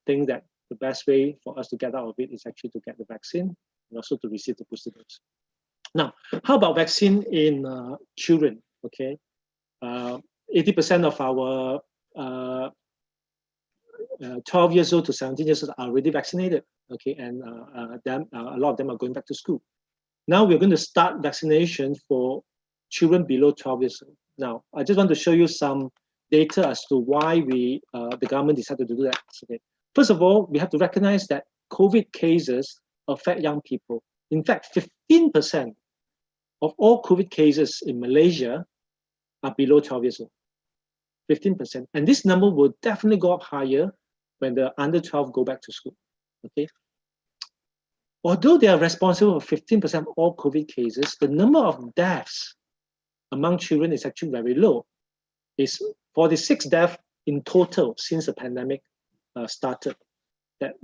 think that the best way for us to get out of it is actually to get the vaccine and also to receive the booster dose. Now, how about vaccine in children? Okay, 80% of our 12 years old to 17 years old are already vaccinated. Okay, and a lot of them are going back to school. Now we're going to start vaccination for children below 12 years old. Now, I just want to show you some data as to why the government decided to do that. Okay. First of all, we have to recognize that COVID cases affect young people. In fact, 15% of all COVID cases in Malaysia are below 12 years old. 15%. And this number will definitely go up higher when the under 12 go back to school. Okay. Although they are responsible for 15% of all COVID cases, the number of deaths among children is actually very low. It's 46 deaths in total since the pandemic started. That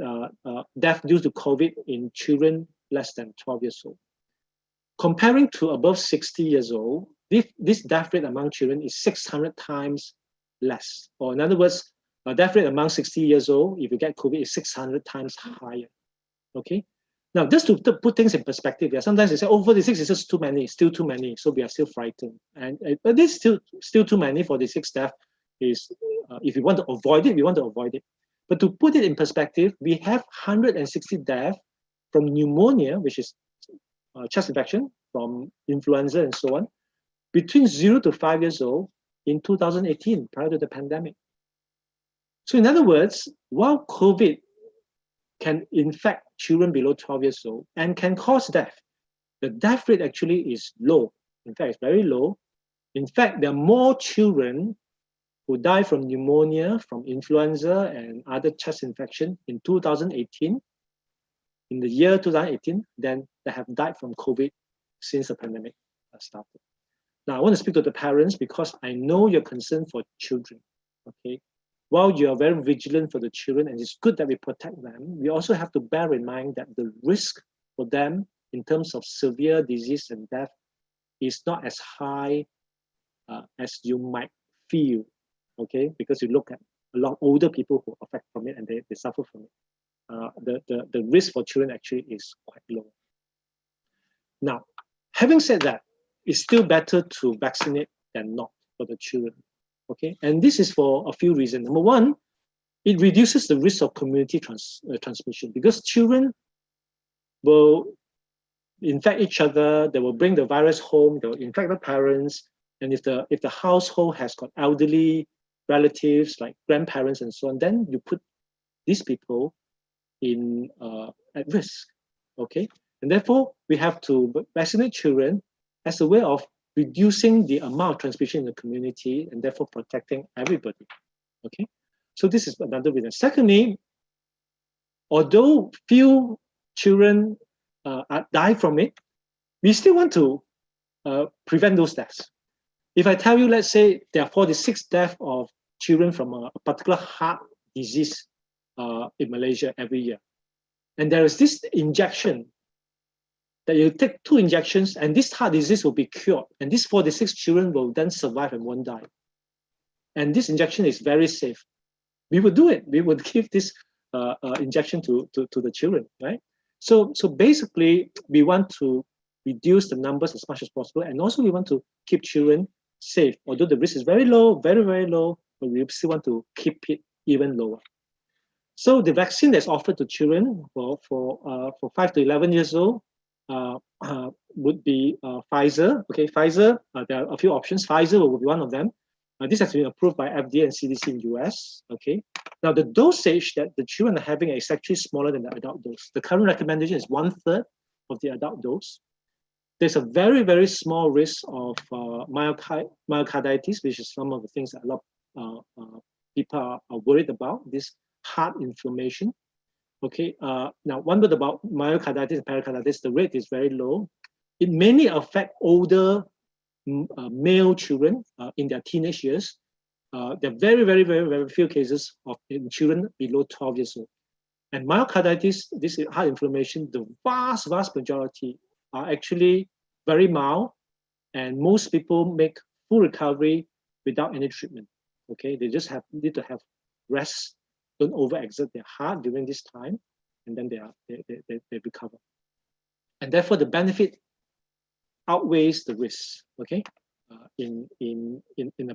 death due to COVID in children less than 12 years old. Comparing to above 60 years old, this death rate among children is 600 times less. Or in other words, a death rate among 60 years old, if you get COVID, is 600 times higher. Okay. Now, just to put things in perspective, sometimes they say, oh, 46 is just too many, still too many, so we are still frightened. But this still too many. 46 deaths is, if you want to avoid it, we want to avoid it. But to put it in perspective, we have 160 deaths from pneumonia, which is chest infection, from influenza and so on, between 0 to 5 years old in 2018, prior to the pandemic. So in other words, while COVID can infect children below 12 years old and can cause death, the death rate actually is low. In fact, it's very low. In fact, there are more children who die from pneumonia, from influenza and other chest infection in 2018, in the year 2018, than that have died from COVID since the pandemic started. Now, I want to speak to the parents because I know you're concerned for children, okay? While you are very vigilant for the children, and it's good that we protect them, we also have to bear in mind that the risk for them in terms of severe disease and death is not as high as you might feel, okay? Because you look at a lot older people who are affected from it and they suffer from it. The risk for children actually is quite low. Now, having said that, it's still better to vaccinate than not for the children. Okay, and this is for a few reasons. Number one, it reduces the risk of community transmission because children will infect each other. They will bring the virus home. They will infect the parents. And if the household has got elderly relatives like grandparents and so on, then you put these people in at risk. Okay, and therefore we have to vaccinate children as a way of reducing the amount of transmission in the community and therefore protecting everybody. Okay, So this is another reason. Secondly, although few children die from it, we still want to prevent those deaths. If I tell you, let's say there are 46 deaths of children from a particular heart disease in Malaysia every year, and there is this injection that you take 2 injections and this heart disease will be cured, and these 46 children will then survive and won't die. And this injection is very safe. We would do it. We would give this injection to the children, right? So basically, we want to reduce the numbers as much as possible, and also we want to keep children safe. Although the risk is very low, very, very low, but we still want to keep it even lower. So the vaccine that's offered to children for 5 to 11 years old would be Pfizer. Okay, Pfizer, there are a few options. Pfizer will be one of them. This has been approved by FDA and CDC in US. Okay, now the dosage that the children are having is actually smaller than the adult dose. The current recommendation is 1/3 of the adult dose. There's a very, very small risk of myocarditis, which is some of the things that a lot of people are worried about, this heart inflammation. Okay, now one word about myocarditis and pericarditis, the rate is very low. It mainly affects older male children in their teenage years. There are very, very, very, very few cases in children below 12 years old. And myocarditis, this heart inflammation, the vast majority are actually very mild, and most people make full recovery without any treatment. Okay, they just need to have rest, don't overexert their heart during this time, and then they recover. And therefore, the benefit outweighs the risk. Okay, in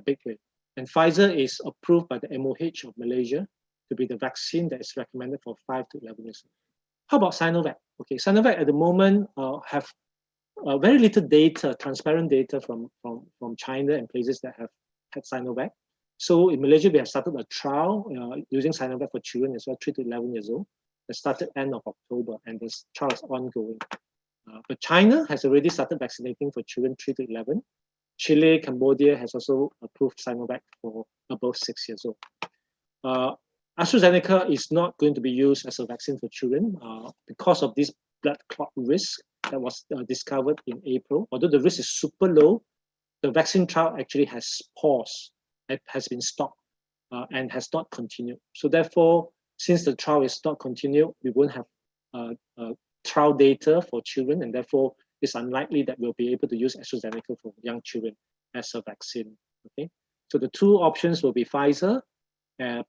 a big way. And Pfizer is approved by the MOH of Malaysia to be the vaccine that is recommended for 5 to 11 years old. How about Sinovac? Okay, Sinovac at the moment have very little data, transparent data from China and places that have had Sinovac. So in Malaysia, we have started a trial using Sinovac for children as well, 3 to 11 years old. That started end of October, and this trial is ongoing. But China has already started vaccinating for children 3 to 11. Chile, Cambodia has also approved Sinovac for above 6 years old. AstraZeneca is not going to be used as a vaccine for children because of this blood clot risk that was discovered in April. Although the risk is super low, the vaccine trial actually has paused, it has been stopped, and has not continued. So therefore, since the trial is not continued, we won't have trial data for children, and therefore it's unlikely that we'll be able to use AstraZeneca for young children as a vaccine. Okay, so the 2 options will be Pfizer,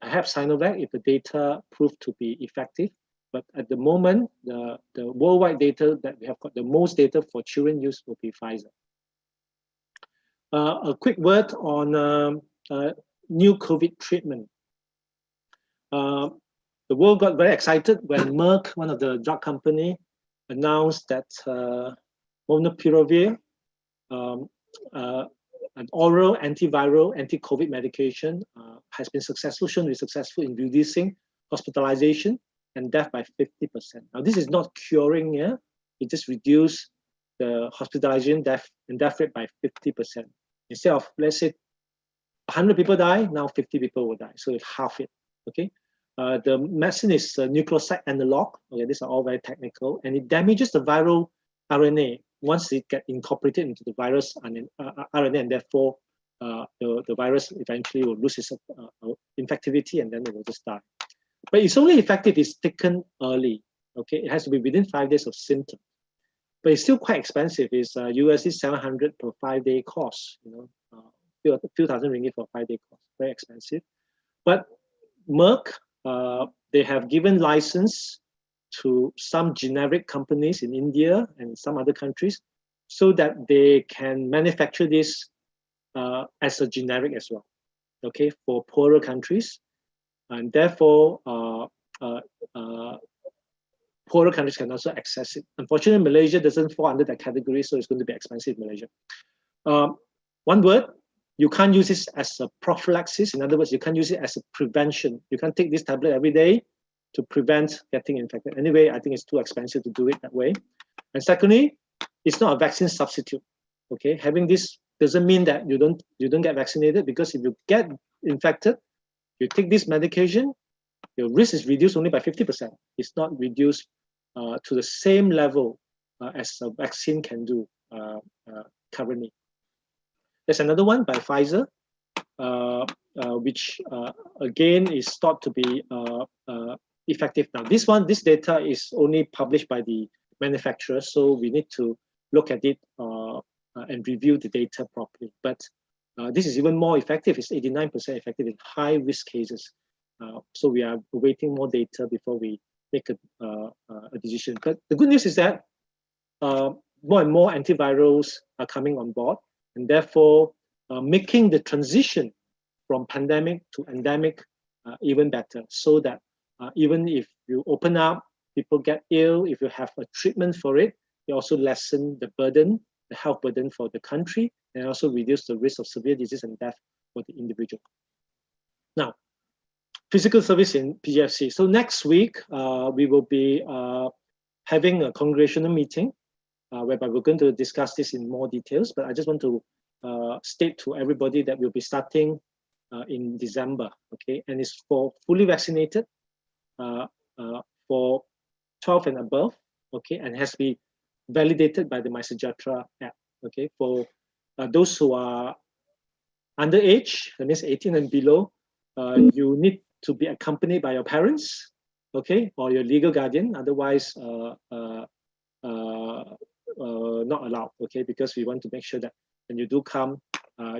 perhaps Sinovac if the data prove to be effective. But at the moment, the worldwide data that we have got the most data for children use will be Pfizer. A quick word on new COVID treatment. The world got very excited when Merck, one of the drug company, announced that molnupiravir, an oral antiviral, anti-COVID medication, has been shown to be successful in reducing hospitalization and death by 50%. Now, this is not curing, yeah? It just reduced the hospitalization and death rate by 50%. Instead of, let's say, 100 people die, now 50 people will die. So it's half it, okay? The medicine is a nucleoside analog. Okay, these are all very technical, and it damages the viral RNA once it gets incorporated into the virus RNA, and therefore the virus eventually will lose its infectivity, and then it will just die. But it's only effective if it's taken early. Okay, it has to be within 5 days of symptoms. But it's still quite expensive. It's USD 700 per 5-day course. You know, few thousand ringgit for a 5-day course. Very expensive. But Merck, they have given license to some generic companies in India and some other countries so that they can manufacture this as a generic as well, okay, for poorer countries. And therefore, poorer countries can also access it. Unfortunately, Malaysia doesn't fall under that category, so it's going to be expensive in Malaysia. One word, you can't use this as a prophylaxis. In other words, you can't use it as a prevention. You can't take this tablet every day to prevent getting infected. Anyway, I think it's too expensive to do it that way. And secondly, it's not a vaccine substitute. Okay, having this doesn't mean that you don't get vaccinated, because if you get infected, You take this medication, your risk is reduced only by 50%. It's not reduced to the same level as a vaccine can do currently. There's another one by Pfizer, which again is thought to be effective now. This data is only published by the manufacturer, so we need to look at it and review the data properly. But this is even more effective. It's 89% effective in high-risk cases. So we are awaiting more data before we make a decision. But the good news is that more and more antivirals are coming on board, and therefore making the transition from pandemic to endemic even better, so that even if you open up, people get ill, if you have a treatment for it, you also lessen the burden, the health burden for the country, and also reduce the risk of severe disease and death for the individual. Now, physical service in PGFC. So next week, we will be having a congregational meeting whereby we're going to discuss this in more details, but I just want to state to everybody that we'll be starting in December, okay? And it's for fully vaccinated, for 12 and above, okay? And has to be validated by the MySejahtera app, okay? For those who are underage, that means 18 and below, you need to be accompanied by your parents, okay? Or your legal guardian, otherwise not allowed, okay? Because we want to make sure that when you do come,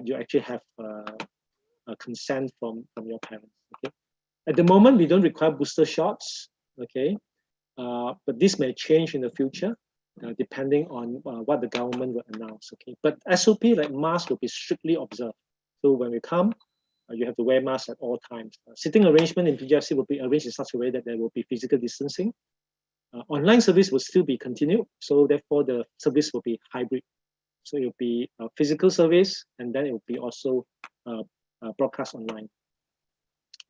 you actually have a consent from your parents, okay? At the moment, we don't require booster shots, okay? But this may change in the future, depending on what the government will announce, okay? But SOP, like masks, will be strictly observed. So when we come, you have to wear masks at all times. Sitting arrangement in PGFC will be arranged in such a way that there will be physical distancing. Online service will still be continued, so therefore the service will be hybrid. So it will be a physical service, and then it will be also broadcast online.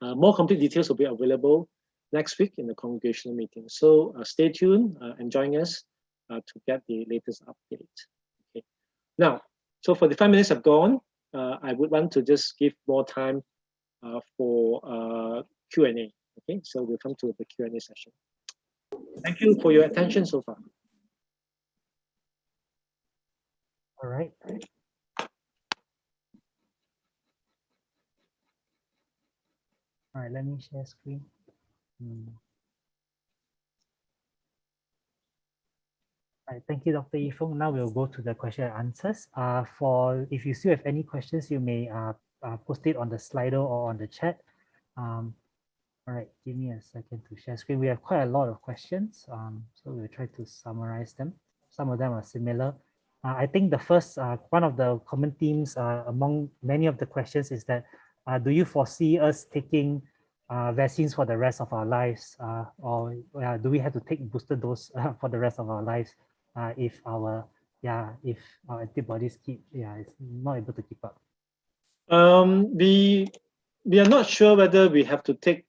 More complete details will be available next week in the congregational meeting. So stay tuned and join us to get the latest update. Okay. Now, so for the 5 minutes have gone, I would want to just give more time for Q&A. Okay, so we'll come to the Q&A session. Thank you for your attention so far. All right. All right, let me share screen. All right, thank you, Dr. Fong. Now we'll go to the question and answers. If you still have any questions, you may post it on the Slido or on the chat. All right, give me a second to share screen. We have quite a lot of questions, so we'll try to summarize them. Some of them are similar. I think the first, one of the common themes among many of the questions is that, do you foresee us taking vaccines for the rest of our lives, or do we have to take booster dose for the rest of our lives if our antibodies is not able to keep up? We are not sure whether we have to take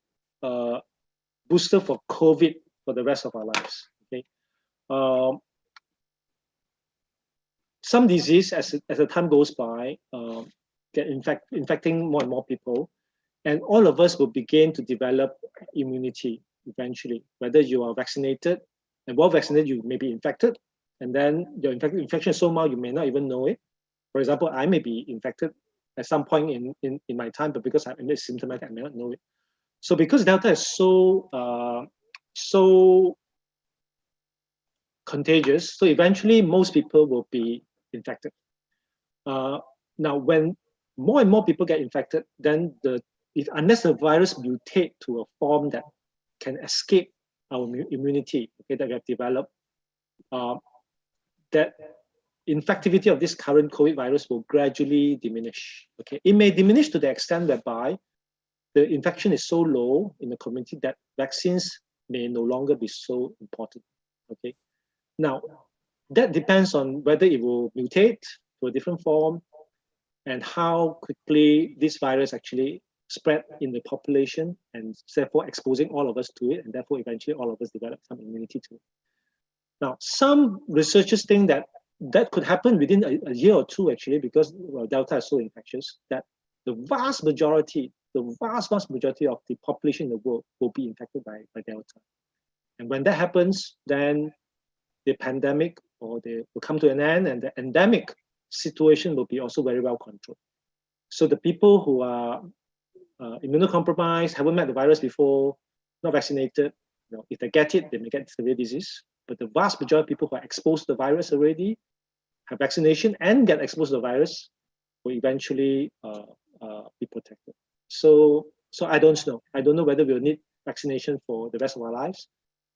booster for COVID for the rest of our lives. Okay, some disease as the time goes by get infecting more and more people, and all of us will begin to develop immunity eventually. Whether you are vaccinated, and while vaccinated, you may be infected, and then your infection is so mild you may not even know it. For example, I may be infected at some point in my time, but because I'm asymptomatic, I may not know it. So because Delta is so contagious, so eventually most people will be infected. Now, when more and more people get infected, then unless the virus mutate to a form that can escape our immunity, okay, that we have developed, that infectivity of this current COVID virus will gradually diminish. Okay, it may diminish to the extent whereby the infection is so low in the community that vaccines may no longer be so important. Okay, now that depends on whether it will mutate to a different form and how quickly this virus actually spread in the population, and therefore exposing all of us to it, and therefore eventually all of us develop some immunity to it. Now, some researchers think that that could happen within a year or two, actually, because Delta is so infectious that the vast majority, the vast majority of the population in the world will be infected by Delta. And when that happens, then the pandemic will come to an end, and the endemic situation will be also very well controlled. So the people who are immunocompromised, haven't met the virus before, not vaccinated, if they get it, they may get severe disease. But the vast majority of people who are exposed to the virus already, have vaccination and get exposed to the virus, will eventually be protected. So I don't know. I don't know whether we'll need vaccination for the rest of our lives.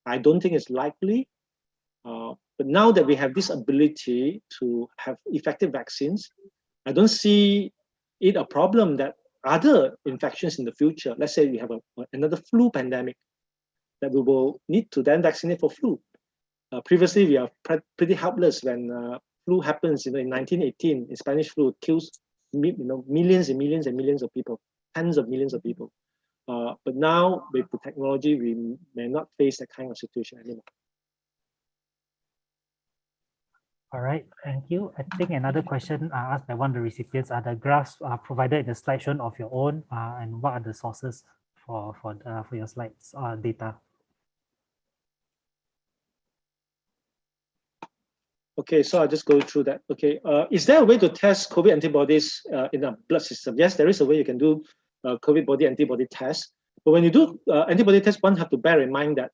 I don't think it's likely. But now that we have this ability to have effective vaccines, I don't see it a problem that other infections in the future, let's say we have another flu pandemic, that we will need to then vaccinate for flu. Previously, we are pretty helpless when flu happens. In 1918, in Spanish flu kills millions and millions and millions of people, tens of millions of people. But now with the technology, we may not face that kind of situation anymore. All right, thank you. I think another question asked by one of the recipients: are the graphs provided in the slideshow of your own, and what are the sources for your slides data? Okay, so I'll just go through that. Okay, is there a way to test COVID antibodies in a blood system? Yes, there is a way you can do COVID body antibody test. But when you do antibody test, one have to bear in mind that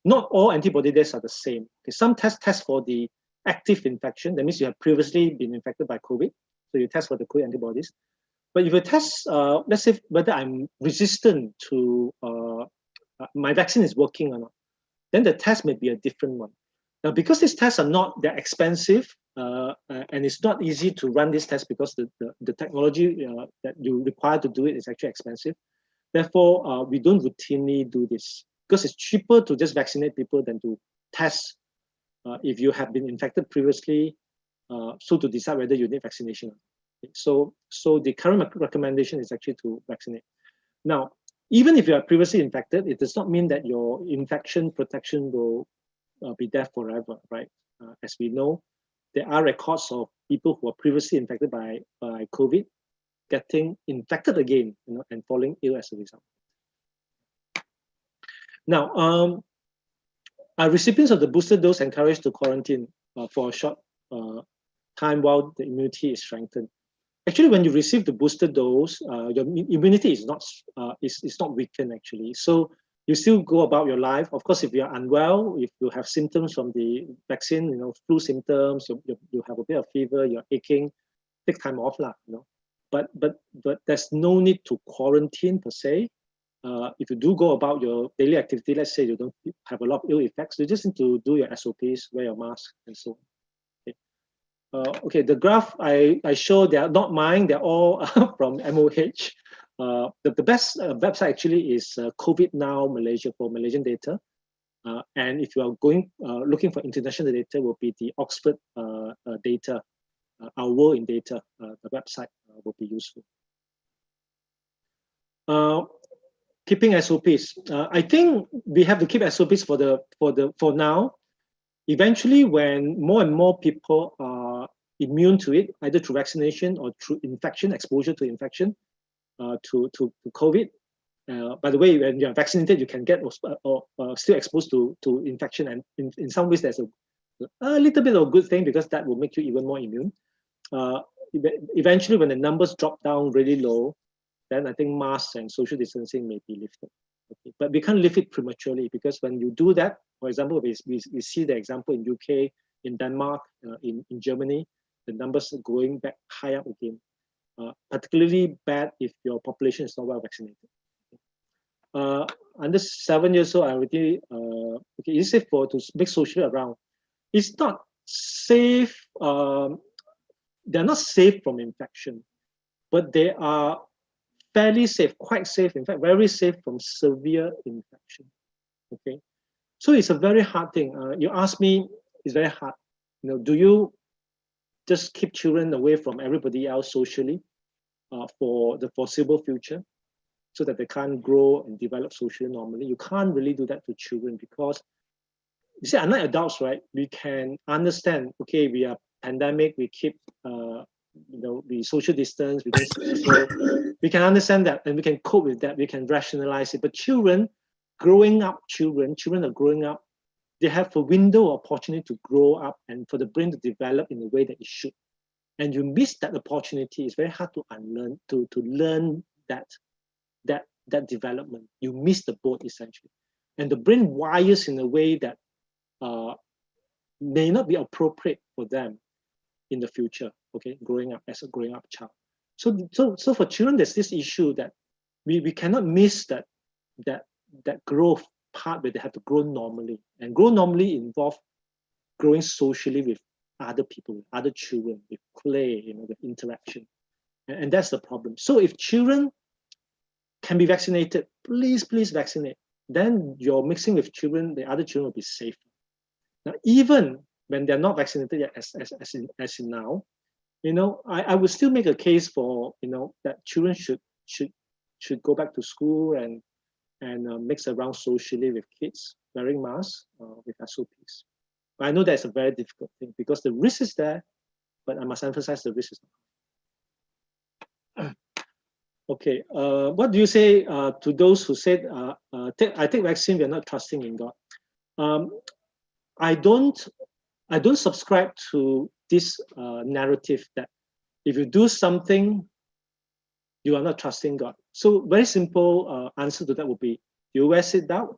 not all antibody tests are the same. Okay, some tests test for the active infection. That means you have previously been infected by COVID. So you test for the COVID antibodies. But if you test, let's say whether I'm resistant to, my vaccine is working or not, then the test may be a different one. Now, because these tests are not that expensive, and it's not easy to run this test because the technology that you require to do it is actually expensive. Therefore, we don't routinely do this because it's cheaper to just vaccinate people than to test if you have been infected previously, so to decide whether you need vaccination. So the current recommendation is actually to vaccinate. Now, even if you are previously infected, it does not mean that your infection protection will be there forever, right? As we know, there are records of people who are previously infected by COVID getting infected again, and falling ill as a result. Now, are recipients of the booster dose encouraged to quarantine for a short time while the immunity is strengthened? Actually, when you receive the booster dose, your immunity is not weakened actually. So you still go about your life. Of course, if you are unwell, if you have symptoms from the vaccine, flu symptoms, you have a bit of fever, you're aching, take time off, But there's no need to quarantine per se. If you do go about your daily activity, let's say you don't have a lot of ill effects, you just need to do your SOPs, wear your mask, and so on. Okay, the graph I show, they are not mine, they're all from MOH. The best website actually is COVID Now Malaysia for Malaysian data. And if you are looking for international data, will be the Oxford data, Our World in Data, the website will be useful. Keeping SOPs. I think we have to keep SOPs for now. Eventually, when more and more people are immune to it, either through vaccination or through infection, exposure to infection, to COVID. By the way, when you are vaccinated, you can get still exposed to infection, and in some ways there's a little bit of a good thing because that will make you even more immune. Eventually, when the numbers drop down really low, then I think masks and social distancing may be lifted. Okay. But we can't lift it prematurely because when you do that, for example, we see the example in UK, in Denmark, in Germany, the numbers are going back high up again. Particularly bad if your population is not well vaccinated. Under 7 years old, I already okay. It's safe to make social around. It's not safe. They're not safe from infection, but they are fairly safe, quite safe. In fact, very safe from severe infection. Okay, so it's a very hard thing. You ask me, it's very hard. Do you just keep children away from everybody else socially for the foreseeable future so that they can't grow and develop socially normally? You can't really do that to children because, you see, unlike adults, right, we can understand, okay, we are pandemic, we keep we social distance, we don't see people. We can understand that and we can cope with that. We can rationalize it. But children are growing up. They have a window of opportunity to grow up and for the brain to develop in the way that it should. And you miss that opportunity. It's very hard to unlearn, to learn that development. You miss the boat essentially. And the brain wires in a way that may not be appropriate for them in the future, okay, growing up as a growing up child. So for children, there's this issue that we cannot miss that growth part where they have to grow normally. And grow normally involves growing socially with other people, with other children, with play, with interaction. And that's the problem. So if children can be vaccinated, please vaccinate. Then you're mixing with children, the other children will be safe. Now, even when they're not vaccinated yet, as in now, I would still make a case for that children should go back to school and mix around socially with kids, wearing masks with SOPs. I know that's a very difficult thing because the risk is there, but I must emphasize the risk is not. Okay, what do you say to those who said, I take vaccine, we are not trusting in God? I don't subscribe to this narrative that if you do something, you are not trusting God. So very simple answer to that would be: do you wear seatbelt?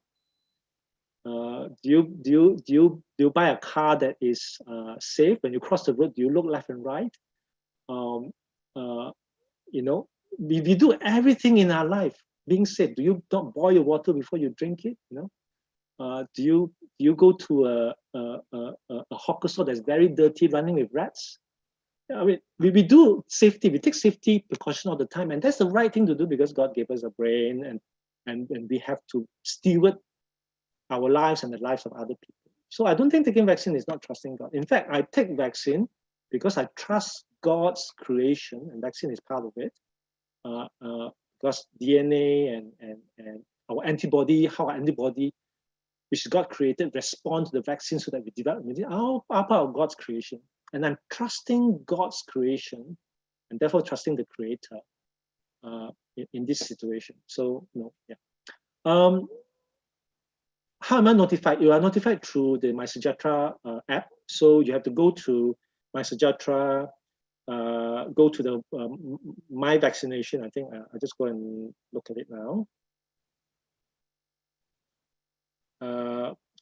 Do you buy a car that is safe? When you cross the road, do you look left and right? We do everything in our life being safe. Do you not boil your water before you drink it? Do you go to a hawker store that's very dirty, running with rats? I mean, we do safety. We take safety precaution all the time, and that's the right thing to do because God gave us a brain, and we have to steward our lives and the lives of other people. So I don't think taking vaccine is not trusting God. In fact, I take vaccine because I trust God's creation, and vaccine is part of it. Because DNA and our antibody, which God created, respond to the vaccine so that we develop. Are part of God's creation. And I'm trusting God's creation and therefore trusting the Creator in this situation. So, how am I notified? You are notified through the MySejahtera app. So you have to go to MySejahtera, go to the My Vaccination. I think I'll just go and look at it now.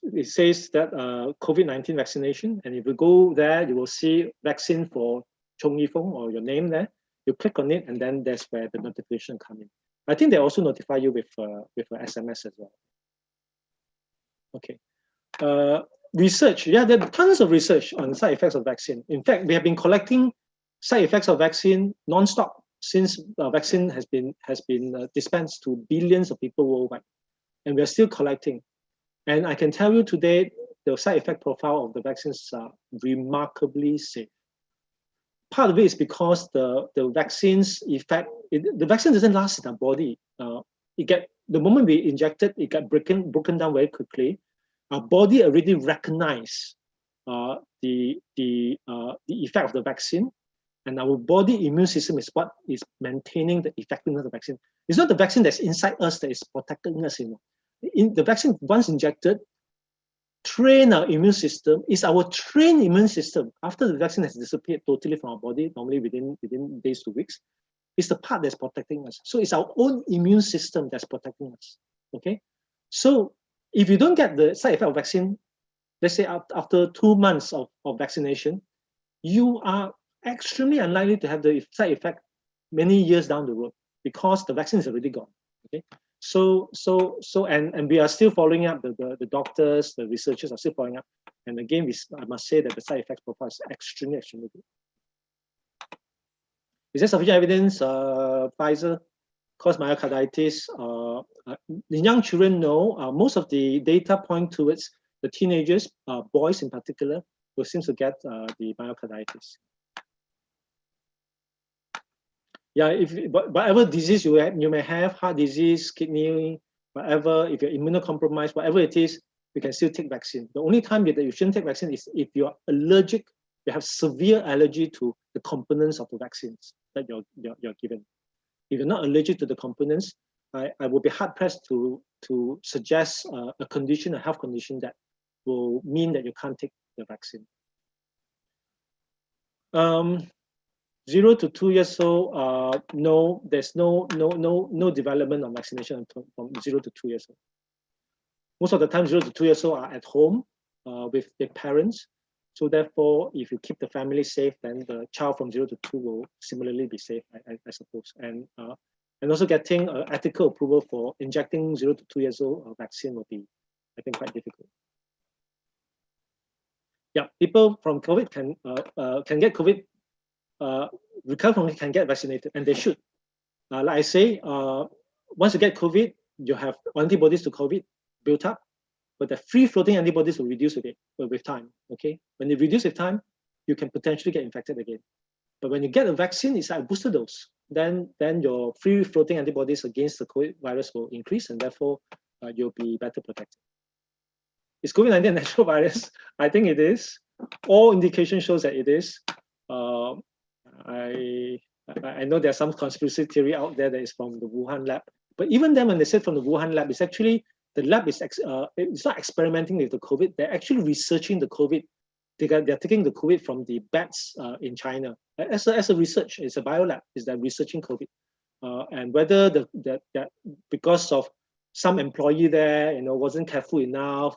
It says that COVID-19 vaccination, and if you go there, you will see vaccine for Choong Fong or your name there. You click on it, and then that's where the notification comes in. I think they also notify you with an SMS as well. Okay. Research, yeah, there are tons of research on side effects of vaccine. In fact, we have been collecting side effects of vaccine non-stop since vaccine has been dispensed to billions of people worldwide, and we are still collecting. And I can tell you today, the side effect profile of the vaccines are remarkably safe. Part of it is because the vaccine's effect, the vaccine doesn't last in our body. The moment we inject it, it got broken down very quickly. Our body already recognizes the effect of the vaccine, and our body immune system is what is maintaining the effectiveness of the vaccine. It's not the vaccine that's inside us that is protecting us. The vaccine, once injected, train our immune system. Is our trained immune system, after the vaccine has disappeared totally from our body, normally within days to weeks, is the part that's protecting us. So it's our own immune system that's protecting us. Okay, so if you don't get the side effect of vaccine, let's say after 2 months of vaccination, you are extremely unlikely to have the side effect many years down the road because the vaccine is already gone. Okay. And we are still following up, the doctors, the researchers are still following up. And again, I must say that the side effects profile is extremely good. Is there sufficient evidence Pfizer caused myocarditis? In young children, no. Most of the data point towards the teenagers, boys in particular, who seem to get the myocarditis. Yeah, if whatever disease you may have, heart disease, kidney, whatever, if you're immunocompromised, whatever it is, you can still take vaccine. The only time that you shouldn't take vaccine is if you're allergic you have severe allergy to the components of the vaccines that you're given. If you're not allergic to the components, I would be hard pressed to suggest a condition, a health condition that will mean that you can't take the vaccine. 0 to 2 years old, no, there's no development of vaccination from 0 to 2 years old. Most of the time, 0 to 2 years old are at home with their parents. So therefore, if you keep the family safe, then the child from 0 to 2 will similarly be safe, I suppose. And also getting ethical approval for injecting 0 to 2 years old vaccine will be, I think, quite difficult. Yeah, people from COVID can get COVID, recover from it, can get vaccinated, and they should. Like I say, once you get COVID, you have antibodies to COVID built up, but the free-floating antibodies will reduce with time. Okay, when they reduce with time, you can potentially get infected again. But when you get a vaccine, it's like a booster dose. Then your free-floating antibodies against the COVID virus will increase, and therefore you'll be better protected. Is COVID-19 a natural virus? I think it is. All indication shows that it is. I know there's some conspiracy theory out there that is from the Wuhan lab, but even then, when they said from the Wuhan lab, it's actually the lab is it's not experimenting with the COVID. They're actually researching the COVID. They're taking the COVID from the bats in China as a research. It's a biolab. Is that researching COVID and whether that because of some employee there, wasn't careful enough,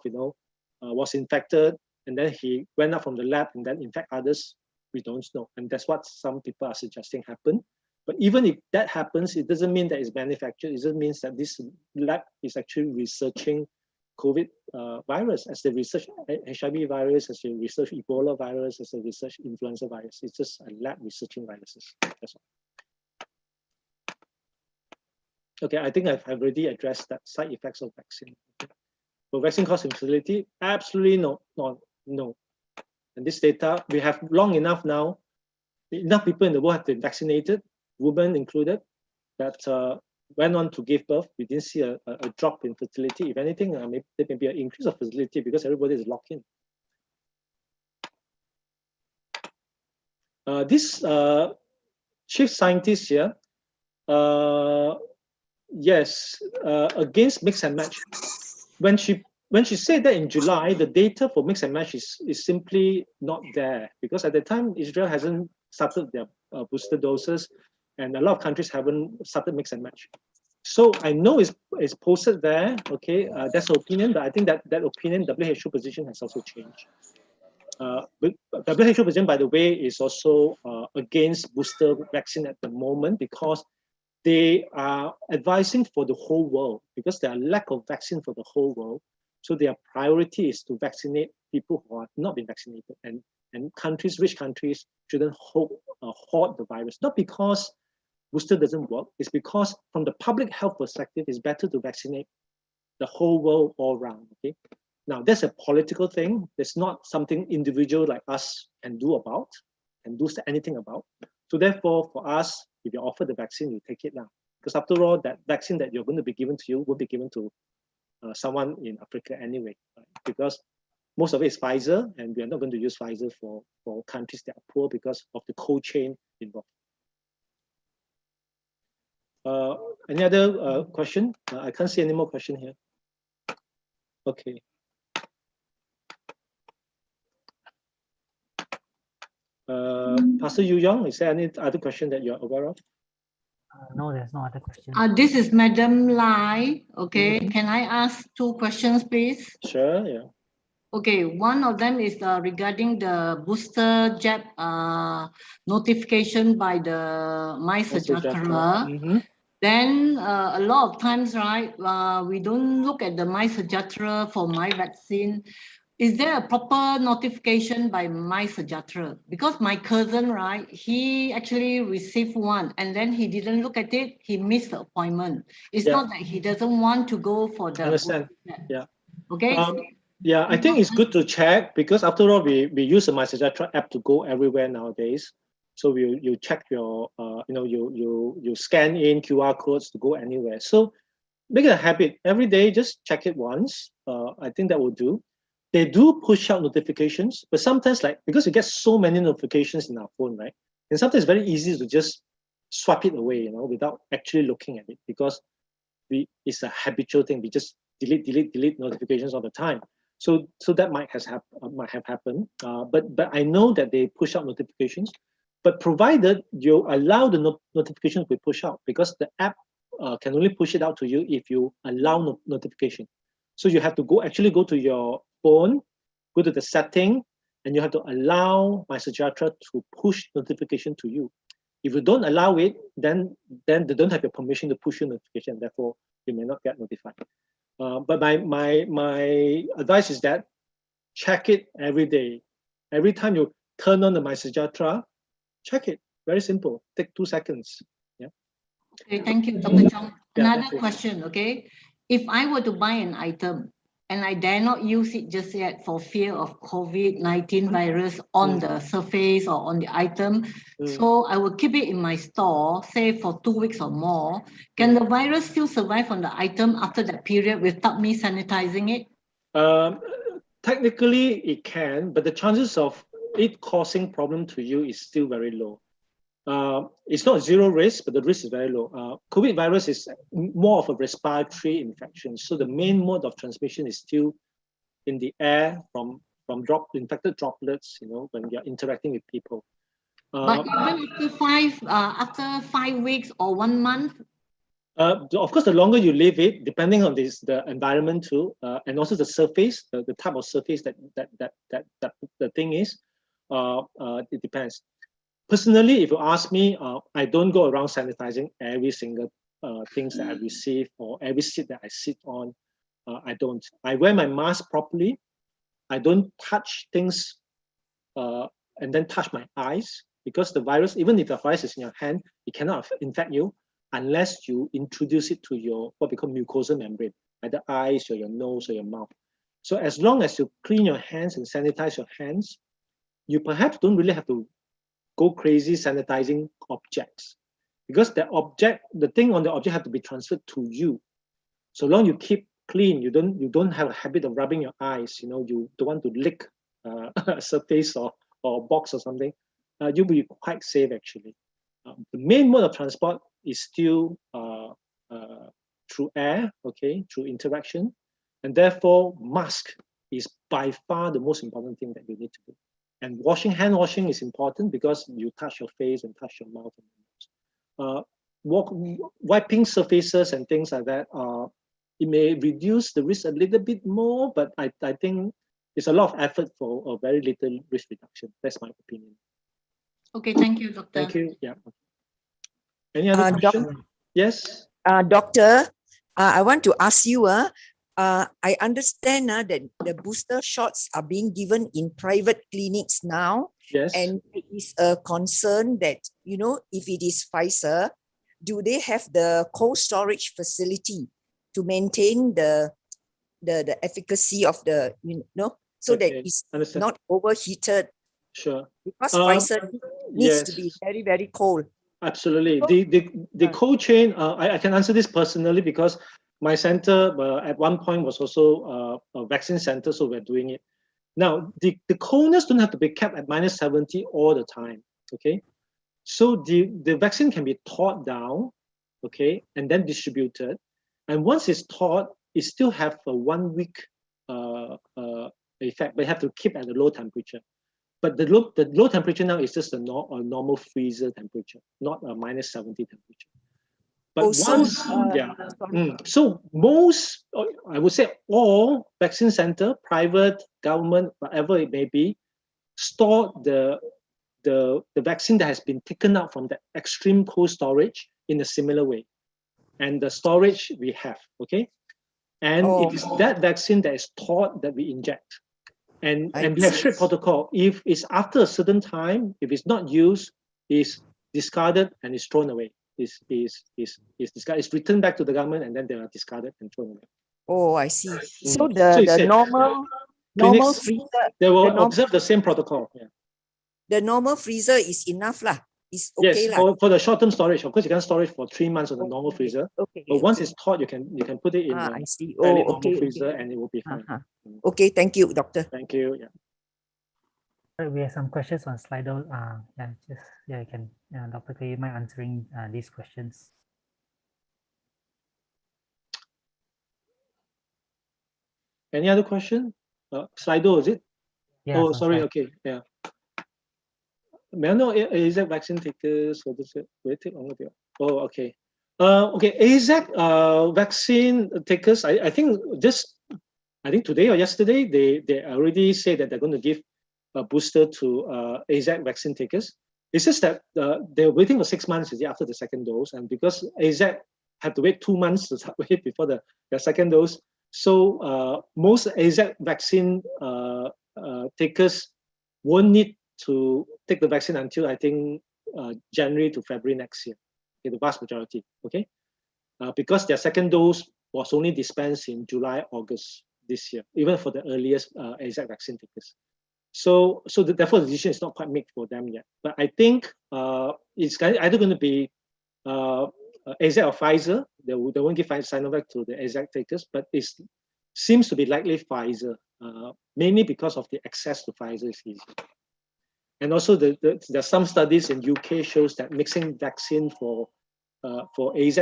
was infected, and then he went out from the lab and then infect others. We don't know, and that's what some people are suggesting happened. But even if that happens, it doesn't mean that it's manufactured. It just means that this lab is actually researching COVID virus as they research HIV virus, as they research Ebola virus, as they research influenza virus. It's just a lab researching viruses. That's all. Okay, I think I've already addressed that side effects of vaccine. So vaccine cause infertility? Absolutely no. And this data, we have long enough now, enough people in the world have been vaccinated, women included, that went on to give birth. We didn't see a drop in fertility. If anything, there may be an increase of fertility because everybody is locked in. This chief scientist here, yes, against mix and match. When she said that in July, the data for mix and match is simply not there, because at the time Israel hasn't started their booster doses, and a lot of countries haven't started mix and match. So I know it's posted there. Okay, that's an opinion, but I think that opinion, WHO position has also changed. WHO position, by the way, is also against booster vaccine at the moment, because they are advising for the whole world, because there are lack of vaccine for the whole world. So their priority is to vaccinate people who have not been vaccinated, and countries, rich countries, shouldn't hoard the virus. Not because booster doesn't work, it's because from the public health perspective, it's better to vaccinate the whole world all around. Okay. Now that's a political thing. There's not something individual like us can do anything about. So therefore, for us, if you're offered the vaccine, you take it now. Because after all, that vaccine that you're going to be given to you will be given to someone in Africa anyway, right? Because most of it is Pfizer, and we are not going to use Pfizer for countries that are poor because of the cold chain involved. Any other question? I can't see any more question here. Okay. Pastor Yu Yong, is there any other question that you're aware of? No, there's no other question. This is Madam Lai. Okay, can I ask 2 questions, please? Sure, yeah. Okay, one of them is regarding the booster jab notification by the MySejahtera. Then a lot of times, right, we don't look at the MySejahtera for my vaccine. Is there a proper notification by MySejahtera? Because my cousin, right, he actually received one, and then he didn't look at it. He missed the appointment. It's not that he doesn't want to go for the. Understand? Yeah. Okay. Yeah, I think it's good to check, because after all, we use the MySejahtera app to go everywhere nowadays. So you check your, you scan in QR codes to go anywhere. So make it a habit every day. Just check it once. I think that will do. they do push out notifications, but sometimes because you get so many notifications in our phone, right? And sometimes it's very easy to just swipe it away, without actually looking at it, because it's a habitual thing. We just delete notifications all the time. So that might have happened. But I know that they push out notifications, but provided you allow the notifications to be pushed out, because the app can only push it out to you if you allow notification. So you have to go to your phone, go to the setting, and you have to allow MySejahtera to push notification to you. If you don't allow it, then they don't have your permission to push your notification. Therefore, you may not get notified. But my advice is that check it every day. Every time you turn on the MySejahtera, check it. Very simple. Take 2 seconds. Yeah. Okay, thank you, Dr. Choong. Yeah, Another question, okay? If I were to buy an item and I dare not use it just yet for fear of COVID-19 virus on the surface or on the item, so I will keep it in my store, say for 2 weeks or more. Can the virus still survive on the item after that period without me sanitizing it? Technically, it can, but the chances of it causing problem to you is still very low. It's not zero risk, but the risk is very low. COVID virus is more of a respiratory infection. So the main mode of transmission is still in the air from infected droplets, when you're interacting with people. But even after 5 weeks or 1 month? Of course, the longer you leave it, depending on the environment too, and also the surface, the type of surface that the thing is, it depends. Personally, if you ask me, I don't go around sanitizing every single things that I receive or every seat that I sit on. I don't. I wear my mask properly. I don't touch things and then touch my eyes, because the virus, even if the virus is in your hand, it cannot infect you unless you introduce it to your what we call mucosal membrane, either eyes or your nose or your mouth. So as long as you clean your hands and sanitize your hands, you perhaps don't really have to go crazy sanitizing objects, because the thing on the object have to be transferred to you. So long you keep clean, you don't have a habit of rubbing your eyes, you don't want to lick a surface or a box or something, you'll be quite safe actually. The main mode of transport is still through air, through interaction, and therefore mask is by far the most important thing that you need to do. And hand washing is important, because you touch your face and touch your mouth and nose. Wiping surfaces and things like that, it may reduce the risk a little bit more, but I think it's a lot of effort for a very little risk reduction. That's my opinion. Okay, thank you, Doctor. Thank you. Yeah. Any other question? Yes. Doctor, I want to ask you, I understand that the booster shots are being given in private clinics now. Yes. And it is a concern that, if it is Pfizer, do they have the cold storage facility to maintain the efficacy of the, so that it's not overheated? Sure. Because Pfizer needs to be very, very cold. Absolutely. The cold chain, I can answer this personally, because my center at one point was also a vaccine center, so we're doing it. Now, the coldness don't have to be kept at -70 all the time, okay? So the vaccine can be thawed down, okay, and then distributed. And once it's thawed, it still have a 1 week effect, but you have to keep at a low temperature. But the low temperature now is just a normal freezer temperature, not a -70 temperature. But so most, I would say all vaccine center, private, government, whatever it may be, store the vaccine that has been taken out from the extreme cold storage in a similar way. And the storage we have, okay? And it is that vaccine that is thawed that we inject. And we have strict protocol. If it's after a certain time, if it's not used, it's discarded and it's thrown away. It's discarded. It's returned back to the government, and then they are discarded and thrown away. Oh, I see. So the normal freezer, they will observe the same protocol. Yeah. The normal freezer is enough lah. It's okay yes, lah. for the short-term storage, of course, you can store it for 3 months on the normal freezer. Okay. But once it's thawed, you can put it in I a see. fairly Oh, normal okay. freezer, and it will be fine. Okay, thank you, doctor. Thank you. Yeah. Right, we have some questions on Slido. You can, Dr. K, you mind answering these questions? Any other question? Slido, is it? Yeah, Oh, some sorry. Slido. Okay. Yeah. May I know AZ vaccine takers? Will it take longer? Oh, okay. Okay. AZ vaccine takers. I think today or yesterday they already said that they're going to give a booster to AZ vaccine takers. It's just that they're waiting for 6 months after the second dose, and because AZ had to wait 2 months to wait before the second dose, so most AZ vaccine takers won't need to take the vaccine until I think January to February next year. Okay, the vast majority. Okay, because their second dose was only dispensed in July, August this year, even for the earliest AZ vaccine takers. So therefore the decision is not quite made for them yet. But I think it's either going to be AZ or Pfizer. They won't give Sinovac to the AZ takers, but it seems to be likely Pfizer, mainly because of the access to Pfizer is easy. And also there's some studies in UK shows that mixing vaccine for AZ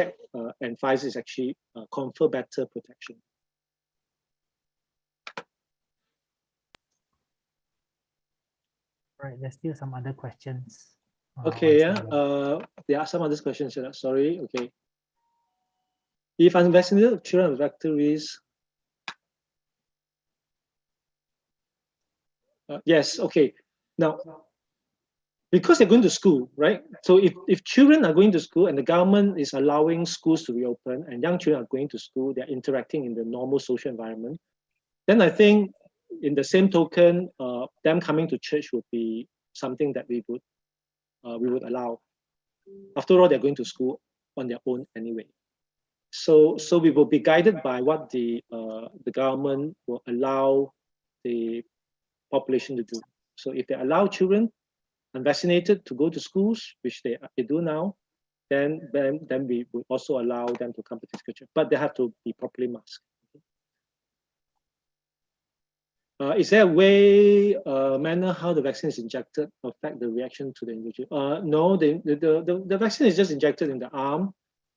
and Pfizer is actually confer better protection. Right, there's still some other questions. Okay, yeah. There are some other questions. Sorry. Okay. If unvaccinated children have vector risk, yes. Okay. Now, because they're going to school, right? So if children are going to school and the government is allowing schools to reopen and young children are going to school, they're interacting in the normal social environment, then I think in the same token, them coming to church would be something that we would allow. After all, they're going to school on their own anyway. So we will be guided by what the government will allow the population to do. So if they allow children unvaccinated to go to schools, which they do now, then we will also allow them to come to physical church, but they have to be properly masked. Is there a way, manner how the vaccine is injected affect the reaction to the individual? No, the vaccine is just injected in the arm,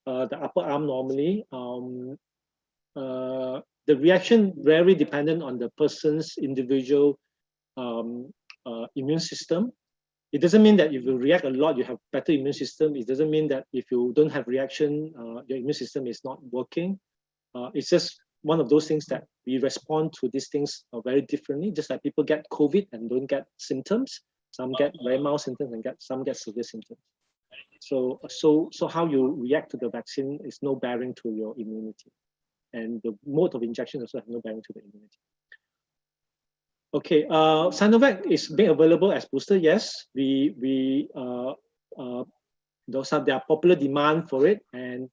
the upper arm normally. The reaction very dependent on the person's individual immune system. It doesn't mean that if you react a lot, you have better immune system. It doesn't mean that if you don't have reaction, your immune system is not working. It's just one of those things that we respond to these things very differently. Just like people get COVID and don't get symptoms, some get very mild symptoms and some get severe symptoms. So how you react to the vaccine is no bearing to your immunity, and the mode of injection also have no bearing to the immunity. Okay, Sinovac is being available as booster. Yes, there are popular demand for it, and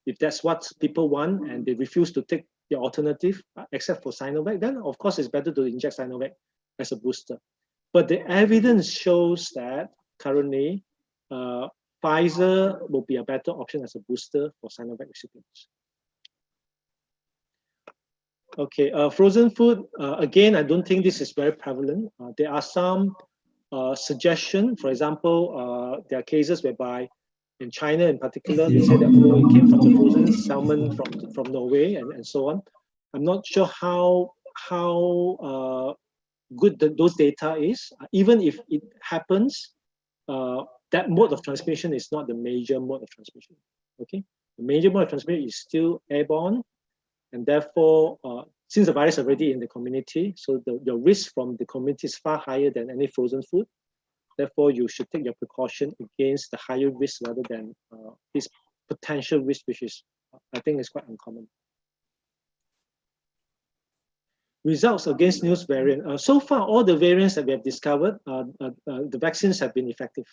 if that's what people want and they refuse to take the alternative except for Sinovac, then of course it's better to inject Sinovac as a booster. But the evidence shows that currently Pfizer will be a better option as a booster for Sinovac recipients. Okay, frozen food, again, I don't think this is very prevalent. There are some suggestions. For example, there are cases whereby in China in particular, they say that it came from the frozen salmon from Norway and so on. I'm not sure how good those data is. Even if it happens, that mode of transmission is not the major mode of transmission. Okay, the major mode of transmission is still airborne, and therefore, since the virus is already in the community, so your risk from the community is far higher than any frozen food. Therefore, you should take your precaution against the higher risk rather than this potential risk, which is, I think, is quite uncommon. Results against new variant. So far, all the variants that we have discovered, the vaccines have been effective.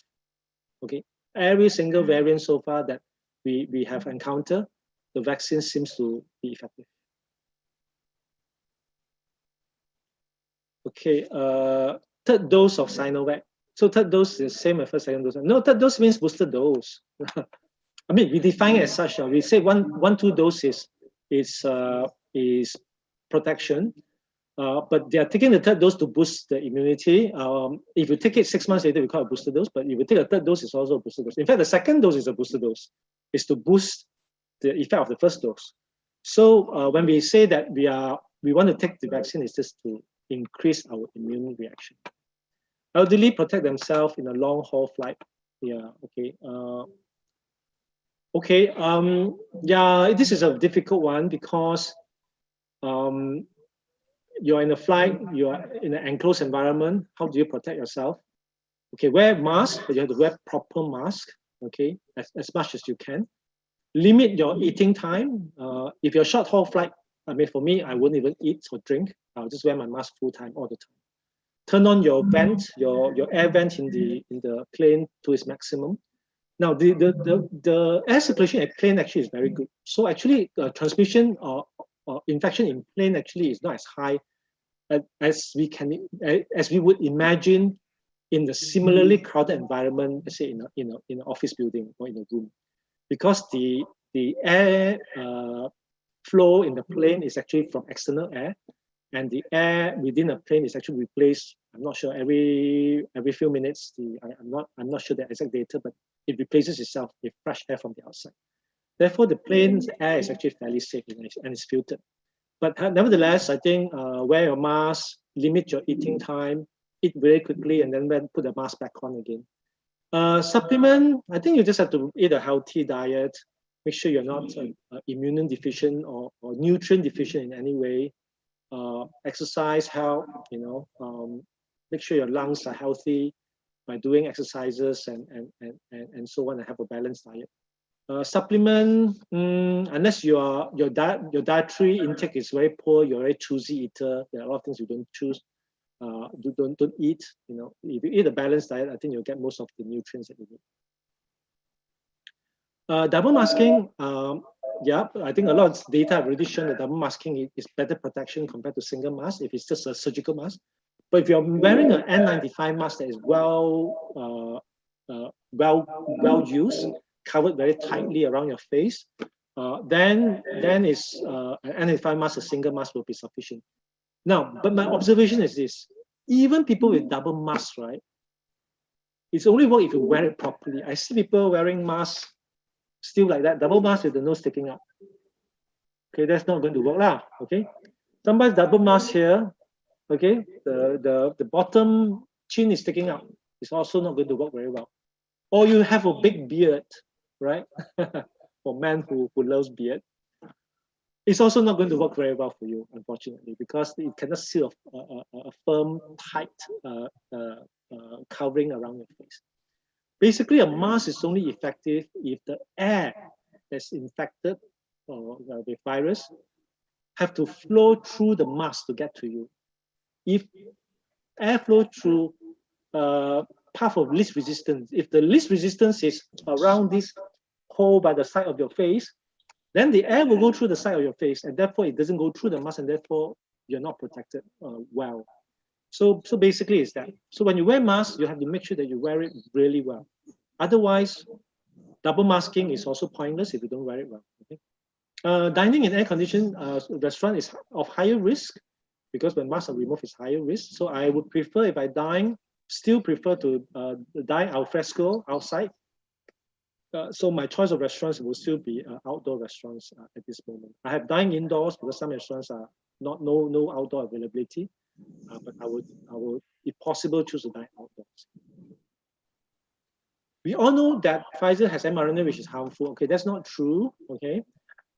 Okay, every single variant so far that we have encountered, the vaccine seems to be effective. Okay, third dose of Sinovac. So third dose is the same as first, second dose. No, third dose means booster dose. I mean, we define it as such. We say two doses is protection, but they are taking the third dose to boost the immunity. If you take it 6 months later, we call it a booster dose. But if you take a third dose, it's also a booster dose. In fact, the second dose is a booster dose. It's to boost the effect of the first dose. So when we say that we want to take the vaccine, it's just to increase our immune reaction. Elderly protect themselves in a long haul flight. Yeah. Okay. Yeah, this is a difficult one because you're in a flight, you are in an enclosed environment. How do you protect yourself? Okay, wear mask, but you have to wear proper mask. Okay, as much as you can. Limit your eating time. If you're short haul flight, I mean, for me, I wouldn't even eat or drink. I'll just wear my mask full time all the time. Turn on your vent, your air vent in the plane to its maximum. Now, the air circulation at plane actually is very good. So actually, transmission or infection in plane actually is not as high as we would imagine in the similarly crowded environment, let's say in an office building or in a room, because the air flow in the plane is actually from external air, and the air within a plane is actually replaced. I'm not sure every few minutes. I'm not sure the exact data, but it replaces itself with fresh air from the outside. Therefore, the plane's air is actually fairly safe and it's filtered. But nevertheless, I think wear your mask, limit your eating time, eat very quickly, and then put the mask back on again. Supplement, I think you just have to eat a healthy diet. Make sure you're not immune deficient or nutrient deficient in any way. Exercise help, make sure your lungs are healthy by doing exercises and so on, and have a balanced diet. Supplement, unless your dietary intake is very poor, you're a very choosy eater, there are a lot of things you don't choose, don't eat. If you eat a balanced diet, I think you'll get most of the nutrients that you need. Double masking, yeah, I think a lot of data have already shown that double masking is better protection compared to single mask if it's just a surgical mask. But if you're wearing an N95 mask that is well used, covered very tightly around your face, then is an N95 mask, a single mask will be sufficient. Now, but my observation is this: even people with double masks, right? It's only work if you wear it properly. I see people wearing masks still like that, double mask with the nose sticking out. Okay, that's not going to work lah. Okay, somebody's double mask here. Okay, the bottom chin is sticking out. It's also not going to work very well. Or you have a big beard, right? For men who loves beard, it's also not going to work very well for you, unfortunately, because it cannot seal a firm, tight covering around your face. Basically, a mask is only effective if the air that's infected with virus have to flow through the mask to get to you. If air flow through path of least resistance, if the least resistance is around this hole by the side of your face, then the air will go through the side of your face, and therefore it doesn't go through the mask, and therefore you're not protected well. So basically it's that. So when you wear masks, you have to make sure that you wear it really well. Otherwise, double masking is also pointless if you don't wear it well. Okay? Dining in air-conditioned restaurant is of higher risk, because when masks are removed, it's higher risk. So I would prefer, if I dine, still prefer to dine al fresco outside. So my choice of restaurants will still be outdoor restaurants at this moment. I have dined indoors because some restaurants are no outdoor availability. But I would, if possible, choose to dine outdoors. We all know that Pfizer has mRNA, which is harmful. Okay, that's not true. Okay,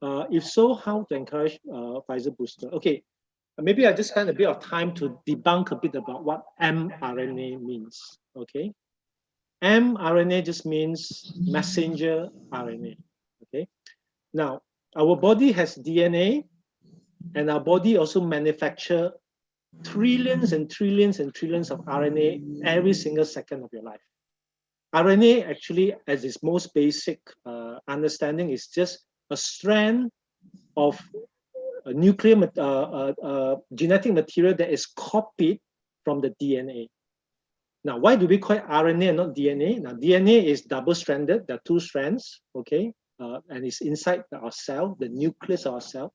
if so, how to encourage Pfizer booster? Okay, maybe I just spend a bit of time to debunk a bit about what mRNA means. Okay, mRNA just means messenger RNA. Okay, now our body has DNA, and our body also manufactures trillions and trillions and trillions of RNA every single second of your life. RNA actually, as its most basic understanding, is just a strand of a nuclear genetic material that is copied from the DNA. Now, why do we call it RNA and not DNA? Now, DNA is double-stranded. There are 2 strands, okay? And it's inside our cell, the nucleus of our cell.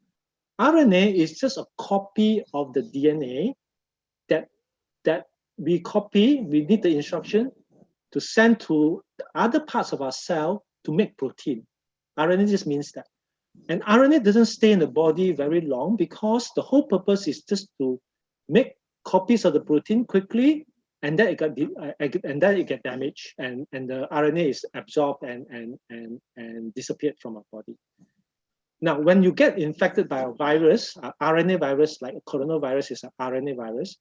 RNA is just a copy of the DNA that we copy. We need the instruction to send to the other parts of our cell to make protein. RNA just means that. And RNA doesn't stay in the body very long because the whole purpose is just to make copies of the protein quickly, and then it get damaged, and the RNA is absorbed and disappeared from our body. Now, when you get infected by a virus, RNA virus, like a coronavirus is an RNA virus,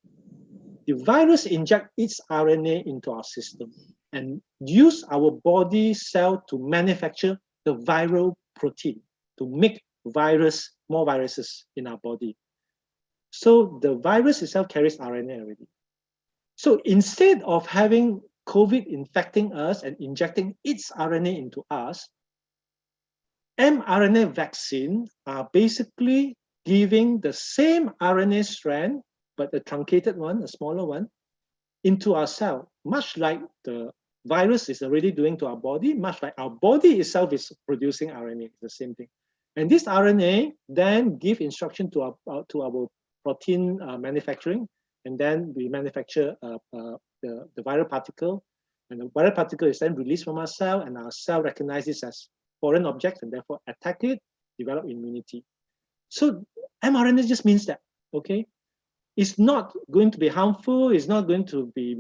the virus injects its RNA into our system and use our body cell to manufacture the viral protein, to make more viruses in our body. So the virus itself carries RNA already. So instead of having COVID infecting us and injecting its RNA into us, mRNA vaccine are basically giving the same RNA strand, but a truncated one, a smaller one, into our cell, much like the virus is already doing to our body, much like our body itself is producing RNA, the same thing. And this RNA then give instruction to our protein manufacturing, and then we manufacture the viral particle, and the viral particle is then released from our cell, and our cell recognizes as foreign objects and therefore attack it, develop immunity. So mRNA just means that, okay? It's not going to be harmful, it's not going to be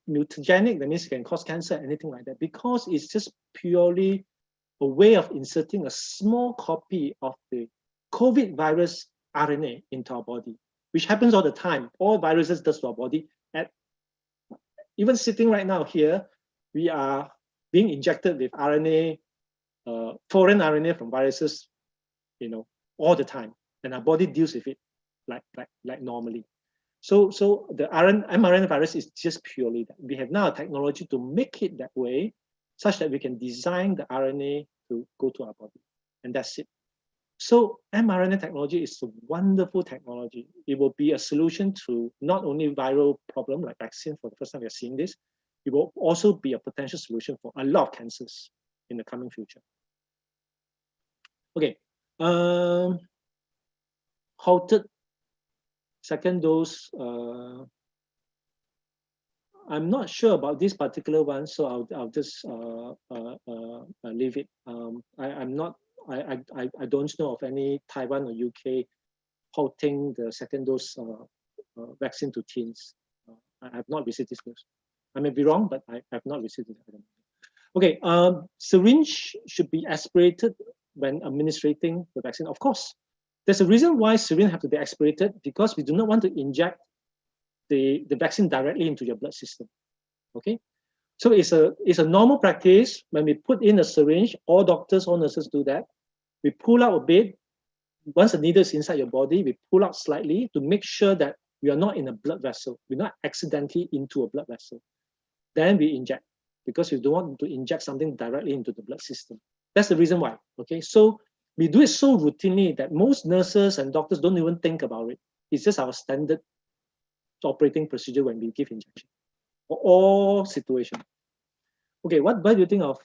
mutagenic, that means it can cause cancer, anything like that, because it's just purely a way of inserting a small copy of the COVID virus RNA into our body, which happens all the time. All viruses does to our body. Even sitting right now here, we are being injected with RNA, foreign RNA from viruses, all the time, and our body deals with it like normally. So the mRNA virus is just purely that. We have now a technology to make it that way, such that we can design the RNA to go to our body, and that's it. So mRNA technology is a wonderful technology. It will be a solution to not only viral problem like vaccine, for the first time we are seeing this, it will also be a potential solution for a lot of cancers in the coming future. Okay, halted second dose. I'm not sure about this particular one, so I'll just leave it. I don't know of any Taiwan or UK halting the second dose vaccine to teens. I have not received this news. I may be wrong, but I have not received it. Okay, syringe should be aspirated when administering the vaccine. Of course, there's a reason why syringe have to be aspirated, because we do not want to inject the vaccine directly into your blood system. Okay, so it's a normal practice. When we put in a syringe, all doctors, all nurses do that. We pull out a bit. Once the needle is inside your body, we pull out slightly to make sure that we are not in a blood vessel. We're not accidentally into a blood vessel. Then we inject, because we don't want to inject something directly into the blood system. That's the reason why. Okay, so we do it so routinely that most nurses and doctors don't even think about it. It's just our standard operating procedure when we give injection for all situations. Okay, what do you think of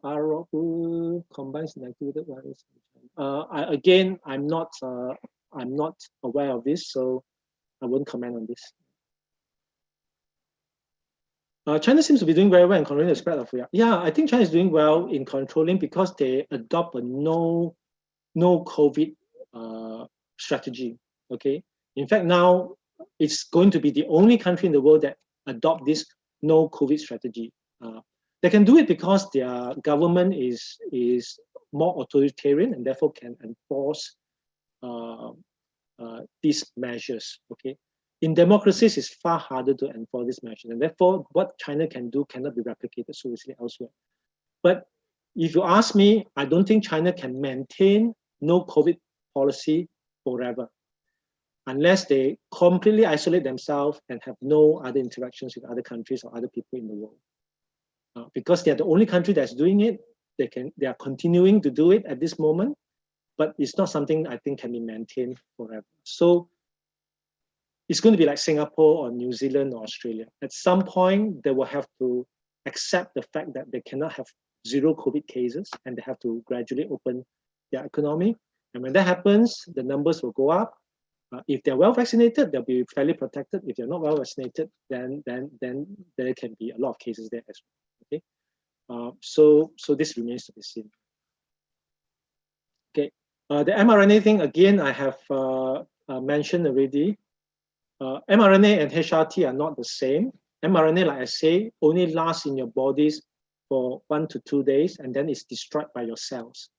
ROV combines inactivated virus? Again, I'm not aware of this, so I won't comment on this. China seems to be doing very well in controlling the spread of VR. Yeah, I think China is doing well in controlling because they adopt a no COVID strategy. Okay, in fact, now it's going to be the only country in the world that adopt this no COVID strategy. They can do it because their government is more authoritarian and therefore can enforce these measures. Okay, in democracies, it's far harder to enforce these measures, and therefore, what China can do cannot be replicated so easily elsewhere. But if you ask me, I don't think China can maintain no COVID policy forever, unless they completely isolate themselves and have no other interactions with other countries or other people in the world. Because they are the only country that's doing it, they are continuing to do it at this moment, but it's not something I think can be maintained forever. So it's going to be like Singapore or New Zealand or Australia. At some point, they will have to accept the fact that they cannot have zero COVID cases and they have to gradually open their economy. And when that happens, the numbers will go up. If they're well vaccinated, they'll be fairly protected. If they're not well vaccinated, then there can be a lot of cases there as well. Okay, so this remains to be seen. Okay, the mRNA thing again, I have mentioned already. mRNA and HRT are not the same. mRNA, like I say, only lasts in your bodies for 1 to 2 days, and then it's destroyed by your cells.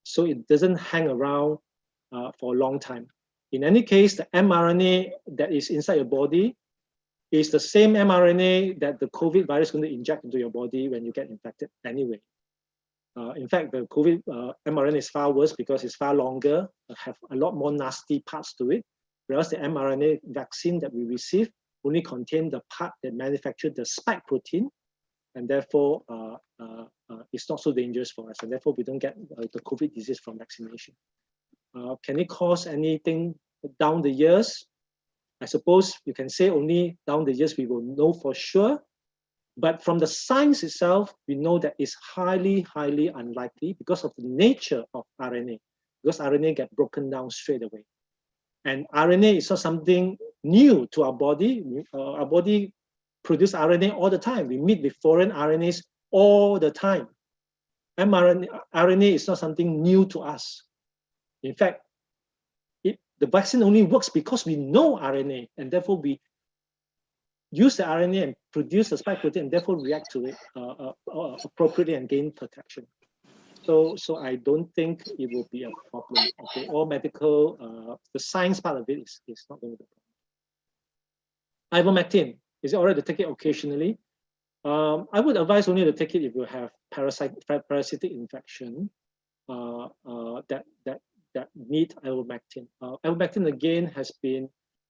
So it doesn't hang around for a long time. In any case, the mRNA that is inside your body is the same mRNA that the COVID virus is going to inject into your body when you get infected anyway. In fact, the COVID mRNA is far worse because it's far longer, have a lot more nasty parts to it, whereas the mRNA vaccine that we receive only contain the part that manufactured the spike protein, and therefore it's not so dangerous for us, and therefore we don't get the COVID disease from vaccination. Can it cause anything down the years? I suppose you can say only down the years we will know for sure. But from the science itself, we know that it's highly, highly unlikely because of the nature of RNA, because RNA get broken down straight away. And RNA is not something new to our body. Our body produces RNA all the time. We meet with foreign RNAs all the time. RNA is not something new to us. In fact, the vaccine only works because we know RNA, and therefore we use the RNA and produce the spike protein, and therefore react to it appropriately and gain protection. So I don't think it will be a problem. Okay, all medical, the science part of it is not going to be a problem. Ivermectin, is it all right to take it occasionally? I would advise only to take it if you have parasitic infection that need ivermectin. Ivermectin again has been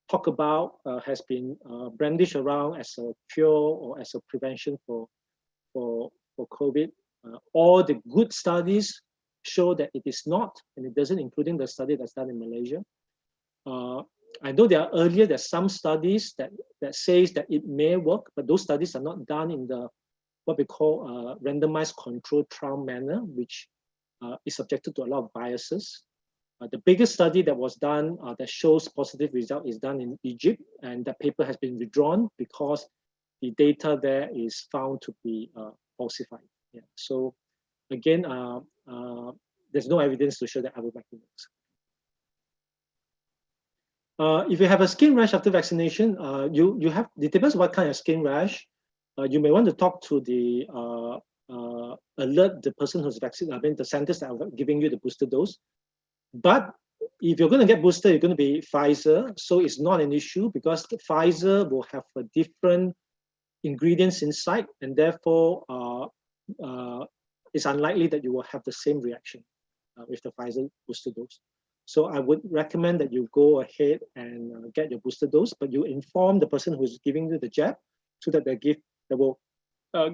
talked about, has been brandished around as a cure or as a prevention for COVID. All the good studies show that it is not, and it doesn't, including the study that's done in Malaysia. I know there's some studies that says that it may work, but those studies are not done in the what we call randomized controlled trial manner, which is subjected to a lot of biases. The biggest study that was done that shows positive result is done in Egypt, and that paper has been withdrawn because the data there is found to be falsified. Yeah. So again, there's no evidence to show that ivermectin works. If you have a skin rash after vaccination, it depends on what kind of skin rash. You may want to talk to the alert the person who's vaccinated. I mean, the centers that are giving you the booster dose. But if you're going to get booster, you're going to be Pfizer, so it's not an issue because the Pfizer will have a different ingredients inside, and therefore it's unlikely that you will have the same reaction with the Pfizer booster dose. So I would recommend that you go ahead and get your booster dose, but you inform the person who's giving you the jab so that they will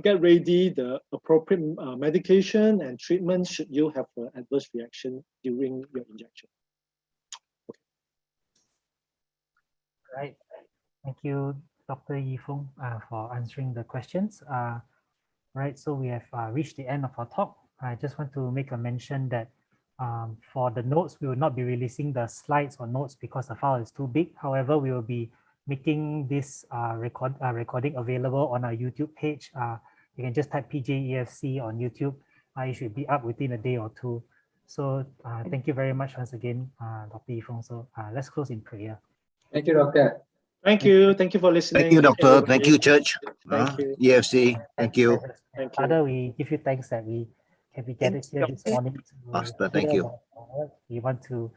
get ready the appropriate medication and treatment should you have an adverse reaction during your injection. Okay. Right. Thank you, Dr. Fong, for answering the questions. Right, so we have reached the end of our talk. I just want to make a mention that for the notes, we will not be releasing the slides or notes because the file is too big. However, we will be making this recording available on our YouTube page. You can just type PJEFC on YouTube. It should be up within a day or two. So thank you very much once again, Dr. Fong. So let's close in prayer. Thank you, Doctor. Thank you. Thank you for listening. Thank you, Doctor. Thank you, Church. Thank you. EFC. Thank you. Thank you. Father, we give you thanks that we can be gathered here this morning. Pastor, thank you. We want to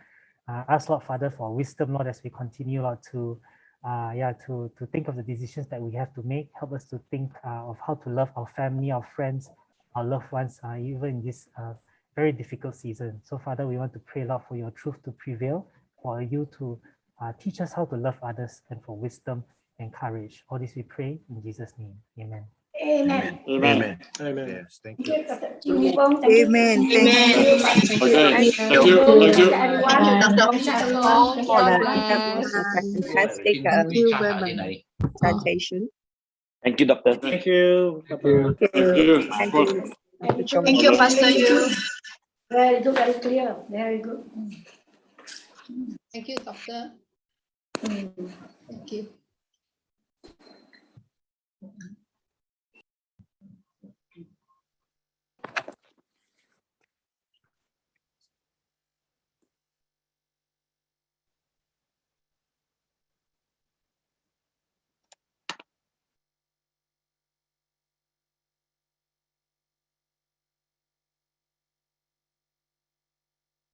ask, Lord Father, for wisdom, Lord, as we continue, Lord, to think of the decisions that we have to make. Help us to think of how to love our family, our friends, our loved ones, even in this very difficult season. So, Father, we want to pray, Lord, for your truth to prevail, for you to teach us how to love others, and for wisdom and courage. All this we pray in Jesus' name. Amen. Amen. Amen. Amen. Yes, thank you. Amen. Thank you. Okay. Thank you. Thank you. Dr. Fong, For God the bless. fantastic presentation. Thank you, doctor. Thank you. Bye-bye. Thank you. Thank you. Dr. Choong. Thank you, Pastor Yu. Very good, very clear. Very good. Thank you, Doctor. Thank you.